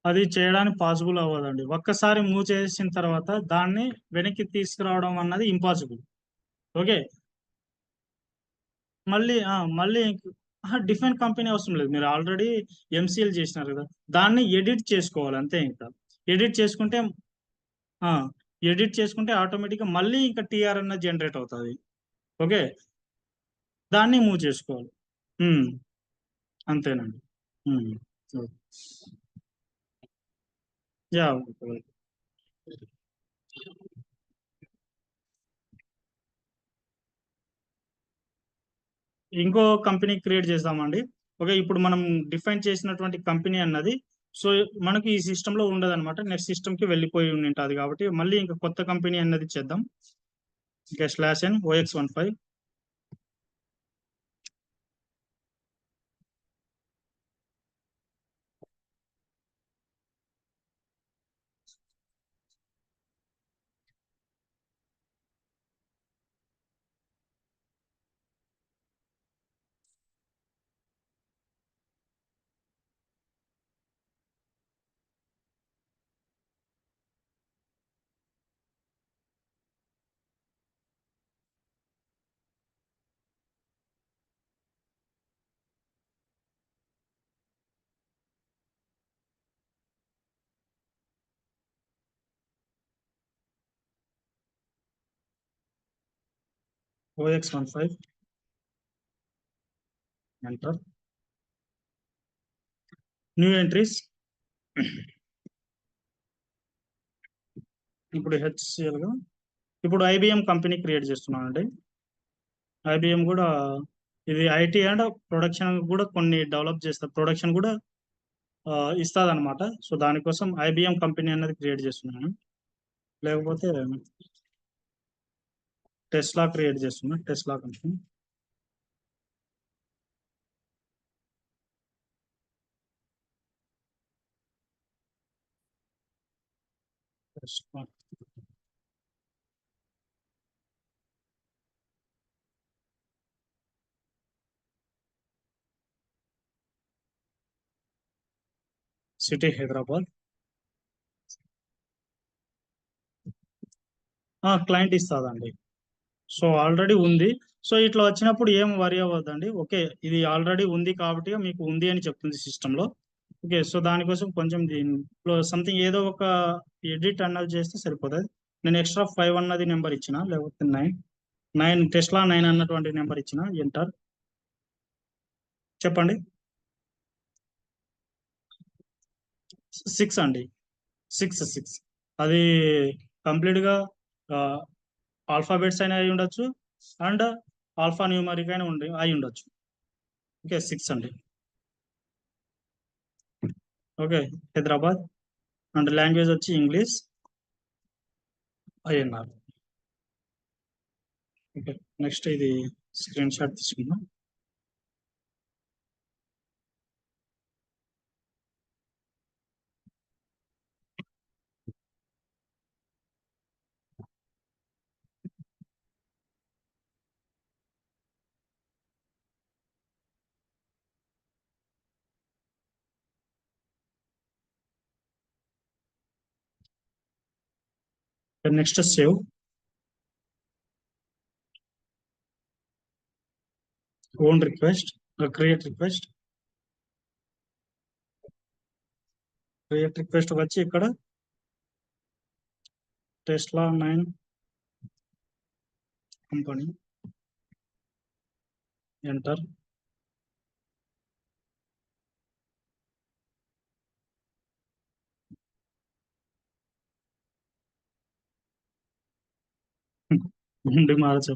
అది చేయడానికి పాసిబుల్ అవ్వదండి. ఒక్కసారి మూవ్ చేసిన తర్వాత దాన్ని వెనక్కి తీసుకురావడం అన్నది ఇంపాసిబుల్. ఓకే. మళ్ళీ మళ్ళీ డిఫరెంట్ కంపెనీ అవసరం లేదు. మీరు ఆల్రెడీ ఎంసీఎల్ చేసినారు కదా, దాన్ని ఎడిట్ చేసుకోవాలి అంతే. ఇంకా ఎడిట్ చేసుకుంటే ఆ ఎడిట్ చేసుకుంటే ఆటోమేటిక్గా మళ్ళీ ఇంకా టీఆర్ అన్న జనరేట్ అవుతుంది. ఓకే, దాన్ని మూవ్ చేసుకోవాలి. ఉమ్, అంతేనండి. ఉమ్, ఓకే. Yeah, okay. ఇంకో కంపెనీ క్రియేట్ చేద్దామండి. ఓకే, ఇప్పుడు మనం డిఫైన్ చేసినటువంటి కంపెనీ అన్నది సో మనకి ఈ సిస్టమ్ లో ఉండదు అనమాట, నెక్స్ట్ సిస్టమ్ కి వెళ్ళిపోయి ఉంటుంది కాబట్టి మళ్ళీ ఇంకా కొత్త కంపెనీ అన్నది చేద్దాం. ఇంకా /n OX15 OX15 enter. New entries. ఇప్పుడు హెచ్సిఎల్ గా ఇప్పుడు ఐబిఎం కంపెనీ క్రియేట్ చేస్తున్నానండి. ఐబిఎం కూడా ఇది ఐటీ అండ్ ప్రొడక్షన్ కూడా కొన్ని డెవలప్ చేస్తారు, ప్రొడక్షన్ కూడా ఇస్తుంది అనమాట. సో దానికోసం ఐబిఎం కంపెనీ అనేది క్రియేట్ చేస్తున్నాను. లేకపోతే టెస్లా క్రియేట్ చేస్తున్నా, Tesla company. City Hyderabad. Client ఇస్తుందండి. సో ఆల్రెడీ ఉంది. సో ఇట్లా వచ్చినప్పుడు ఏం వరి అవ్వద్దండి. ఓకే, ఇది ఆల్రెడీ ఉంది కాబట్టి మీకు ఉంది అని చెప్తుంది సిస్టంలో. ఓకే, సో దానికోసం కొంచెం దీంట్లో సంథింగ్ ఏదో ఒక ఎడిట్ అన్నది చేస్తే సరిపోతుంది. నేను ఎక్స్ట్రా 5 అన్నది నెంబర్ ఇచ్చిన, లేకపోతే 9 టెస్లా 9 అన్నటువంటి నెంబర్ ఇచ్చిన, ఎంటర్. చెప్పండి. 6 అండి. 6 అది కంప్లీట్గా ఆల్ఫాబెట్స్ అయినా అయి ఉండొచ్చు, అండ్ ఆల్ఫా న్యూమరిక్ అయినా అయి ఉండొచ్చు. ఓకే, 6 అండి. ఓకే, హైదరాబాద్. అండ్ లాంగ్వేజ్ వచ్చి ఇంగ్లీష్, ఐఎన్ఆర్. ఓకే, నెక్స్ట్ ఇది స్క్రీన్ షాట్ తీసుకుందాం. Next save. Own request, create request. Create request వచ్చి ఇక్కడ టెస్లా 9 కంపెనీ, ఎంటర్. ముందు మార్చు.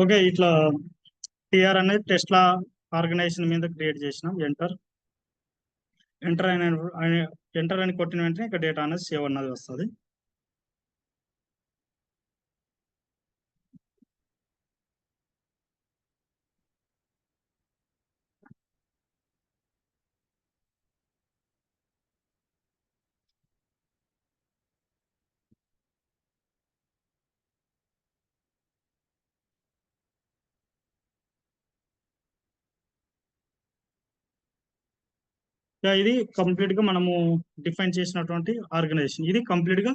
ఓకే, ఇట్లా టిఆర్ అనేది టెస్లా ఆర్గనైజేషన్ మీద క్రియేట్ చేసినాం. ఎంటర్ అయిన ఎంటర్ అని కొట్టిన వెంటనే ఇక డేటా అనేది సేవ్ అన్నది వస్తుంది. ఇక ఇది కంప్లీట్ గా మనము డిఫైన్ చేసినటువంటి ఆర్గనైజేషన్. ఇది కంప్లీట్ గా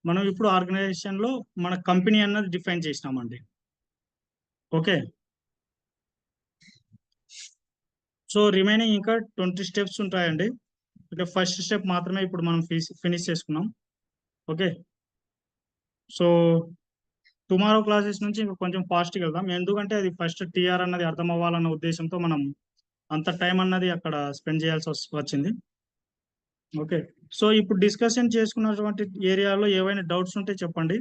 మనం ఇప్పుడు ఆర్గనైజేషన్ లో మన కంపెనీ అన్నది డిఫైన్ చేసినామండి. ఓకే, సో రిమైనింగ్ ఇంకా 20 స్టెప్స్ ఉంటాయండి. అంటే ఫస్ట్ స్టెప్ మాత్రమే ఇప్పుడు మనం ఫినిష్ చేసుకున్నాం. ఓకే, సో టుమారో క్లాసెస్ నుంచి ఇంకా కొంచెం ఫాస్ట్గా వెళ్దాం, ఎందుకంటే అది ఫస్ట్ టీఆర్ అన్నది అర్థం అవ్వాలన్న ఉద్దేశంతో మనం అంత టైం అన్నది అక్కడ స్పెండ్ చేయాల్సి వచ్చింది. ఓకే, సో ఇప్పుడు డిస్కషన్ చేసుకున్నటువంటి ఏరియాలో ఏవైనా డౌట్స్ ఉంటే చెప్పండి.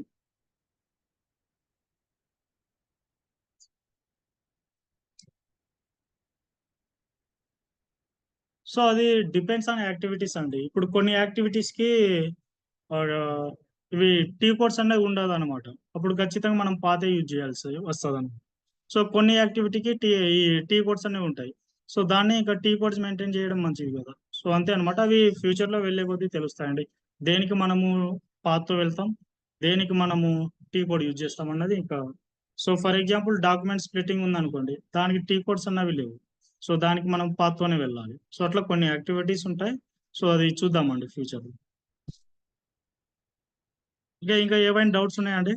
సో అది డిపెండ్స్ ఆన్ యాక్టివిటీస్ అండి. ఇప్పుడు కొన్ని యాక్టివిటీస్ కి ఆ, ఇవి టీ కోడ్స్ అనేది ఉండదు అనమాట. అప్పుడు ఖచ్చితంగా మనం పాత యూజ్ చేయాల్సి వస్తుంది. సో కొన్ని యాక్టివిటీకి ఈ టీ కోడ్స్ అనేవి ఉంటాయి. సో దాన్ని ఇంకా టీ కోడ్స్ మెయింటైన్ చేయడం మంచిది కదా. సో అంతే అనమాట, అవి ఫ్యూచర్ లో వెళ్ళే కొద్దీ తెలుస్తాయండి. దేనికి మనము పాత్తో వెళ్తాం, దేనికి మనము టీ కోడ్ యూజ్ చేస్తాం అన్నది ఇంకా. So for example document splitting ఉందనుకోండి, దానికి టీ కోడ్స్ అన్నవి లేవు. సో దానికి మనం పాత్తోనే వెళ్ళాలి. సో అట్లా కొన్ని యాక్టివిటీస్ ఉంటాయి. సో అది చూద్దామండి ఫ్యూచర్. ఇంకా ఇంకా ఏవైనా డౌట్స్ ఉన్నాయండి?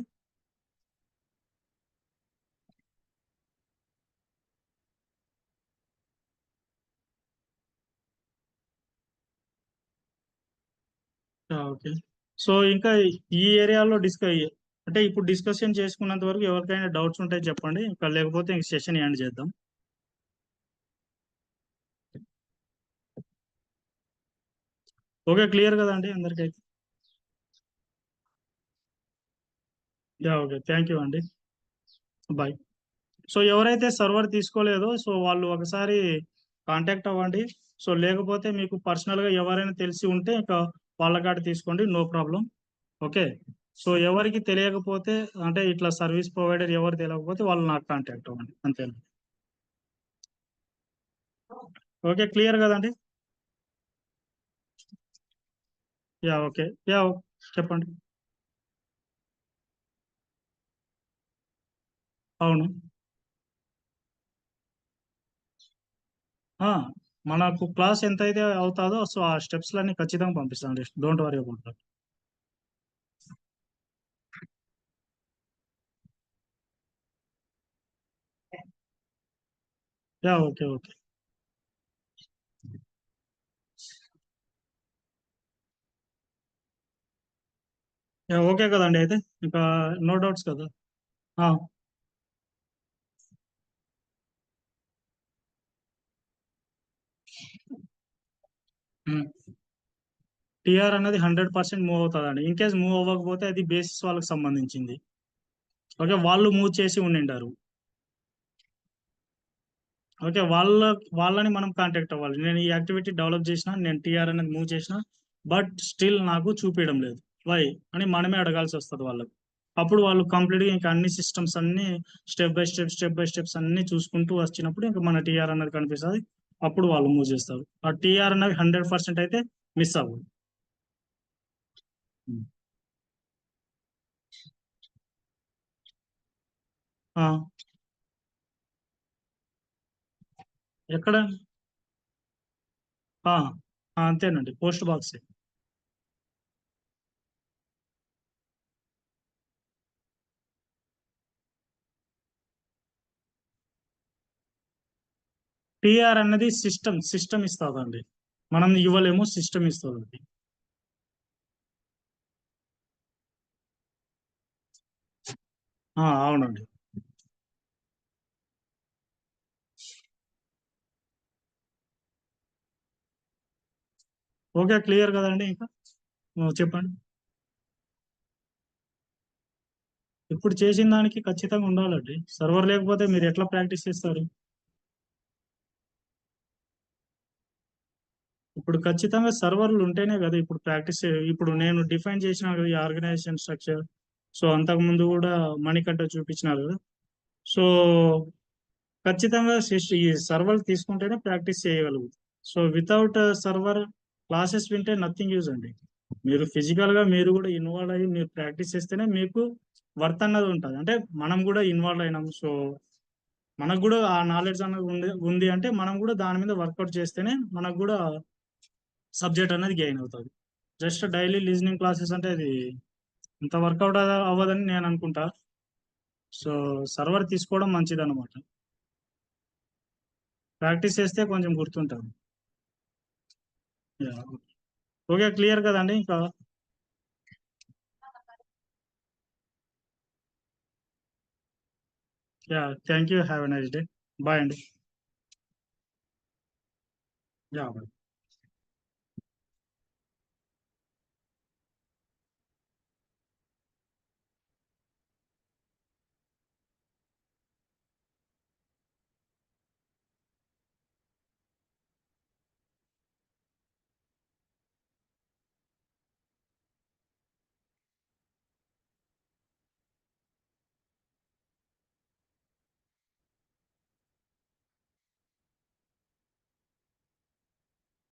ఓకే, సో ఇంకా ఈ ఏరియాలో అంటే ఇప్పుడు డిస్కషన్ చేసుకున్నంత వరకు ఎవరికైనా డౌట్స్ ఉంటే చెప్పండి, ఇంకా లేకపోతే ఇంక సెషన్ ఎండ్ చేద్దాం. ఓకే, క్లియర్ కదండి అందరికైతే? యా, ఓకే, థ్యాంక్ యూ అండి. బాయ్. సో ఎవరైతే సర్వర్ తీసుకోలేదో సో వాళ్ళు ఒకసారి కాంటాక్ట్ అవ్వండి. సో లేకపోతే మీకు పర్సనల్గా ఎవరైనా తెలిసి ఉంటే ఇంకా వాళ్ళ కాడ తీసుకోండి, నో ప్రాబ్లం. ఓకే, సో ఎవరికి తెలియకపోతే అంటే ఇట్లా సర్వీస్ ప్రొవైడర్ ఎవరు తెలియకపోతే వాళ్ళు నాకు కాంటాక్ట్ అవ్వండి, అంతేనా? ఓకే, క్లియర్ కదండి? Yeah, okay. యా, చెప్పండి. అవును. ఆ, మనకు క్లాస్ ఎంత అయితే అవుతాదో సో ఆ స్టెప్స్ లన్నీ ఖచ్చితంగా పంపిస్తాను. Don't worry about that. Yeah, okay, okay. Yeah, okay కదండి అయితే, ఇంకా నో డౌట్స్ కదా? టీఆర్ అనేది 100% మూవ్ అవుతుందండి. ఇన్ కేస్ మూవ్ అవ్వకపోతే అది బేసిస్ వాళ్ళకి సంబంధించింది. ఓకే, వాళ్ళు మూవ్ చేసి ఉండిండారు. ఓకే, వాళ్ళని మనం కాంటాక్ట్ అవ్వాలి. నేను ఈ యాక్టివిటీ డెవలప్ చేసిన, నేను టీఆర్ అనేది మూవ్ చేసిన, బట్ స్టిల్ నాకు చూపించడం లేదు, వై అని మనమే అడగాల్సి వస్తుంది వాళ్ళకి. అప్పుడు వాళ్ళు కంప్లీట్గా ఇంకా అన్ని సిస్టమ్స్ అన్ని స్టెప్ బై స్టెప్స్ అన్ని చూసుకుంటూ వచ్చినప్పుడు ఇంకా మన టీఆర్ అనేది కనిపిస్తుంది. అప్పుడు వాళ్ళు మూవ్ చేస్తారు. ఆ టీఆర్ అనేది 100% అయితే మిస్ అవ్వదు. ఆ, ఎక్కడ? ఆ, అంతేనండి, పోస్ట్ బాక్స్. టీఆర్ అన్నది సిస్టమ్ ఇస్తుందండి, మనం ఇవ్వలేము, సిస్టమ్ ఇస్తుంది. అవునండి. ఓకే, క్లియర్ కదండి ఇంకా? చెప్పండి. ఇప్పుడు చేసిన దానికి ఖచ్చితంగా ఉండాలండి. సర్వర్ లేకపోతే మీరు ఎట్లా ప్రాక్టీస్ చేస్తారు? ఇప్పుడు ఖచ్చితంగా సర్వర్లు ఉంటేనే కదా ఇప్పుడు ఇప్పుడు నేను డిఫైన్ చేసిన కదా ఈ ఆర్గనైజేషన్ స్ట్రక్చర్. సో అంతకుముందు కూడా మణికంఠ చూపించినారు కదా. సో ఖచ్చితంగా ఈ సర్వర్ తీసుకుంటేనే ప్రాక్టీస్ చేయగలుగుతాం. సో వితౌట్ సర్వర్ క్లాసెస్ వింటే నథింగ్ యూజ్ అండి. మీరు ఫిజికల్ గా మీరు కూడా ఇన్వాల్వ్ అయ్యి మీరు ప్రాక్టీస్ చేస్తేనే మీకు వర్త్ అన్నది ఉంటుంది. అంటే మనం కూడా ఇన్వాల్వ్ అయినాం. సో మనకు కూడా ఆ నాలెడ్జ్ అన్నది ఉంది అంటే మనం కూడా దాని మీద వర్కౌట్ చేస్తేనే మనకు కూడా సబ్జెక్ట్ అనేది గెయిన్ అవుతుంది. జస్ట్ డైలీ లిజనింగ్ క్లాసెస్ అంటే అది ఇంత వర్కౌట్ అవ్వదని నేను అనుకుంటా. సో సర్వర్ తీసుకోవడం మంచిది అనమాట. ప్రాక్టీస్ చేస్తే కొంచెం గుర్తుంటుంది. యా. ఓకే, క్లియర్ కదండి ఇంకా. Yeah, thank you, have a nice day. Bye అండి. Yeah, bye.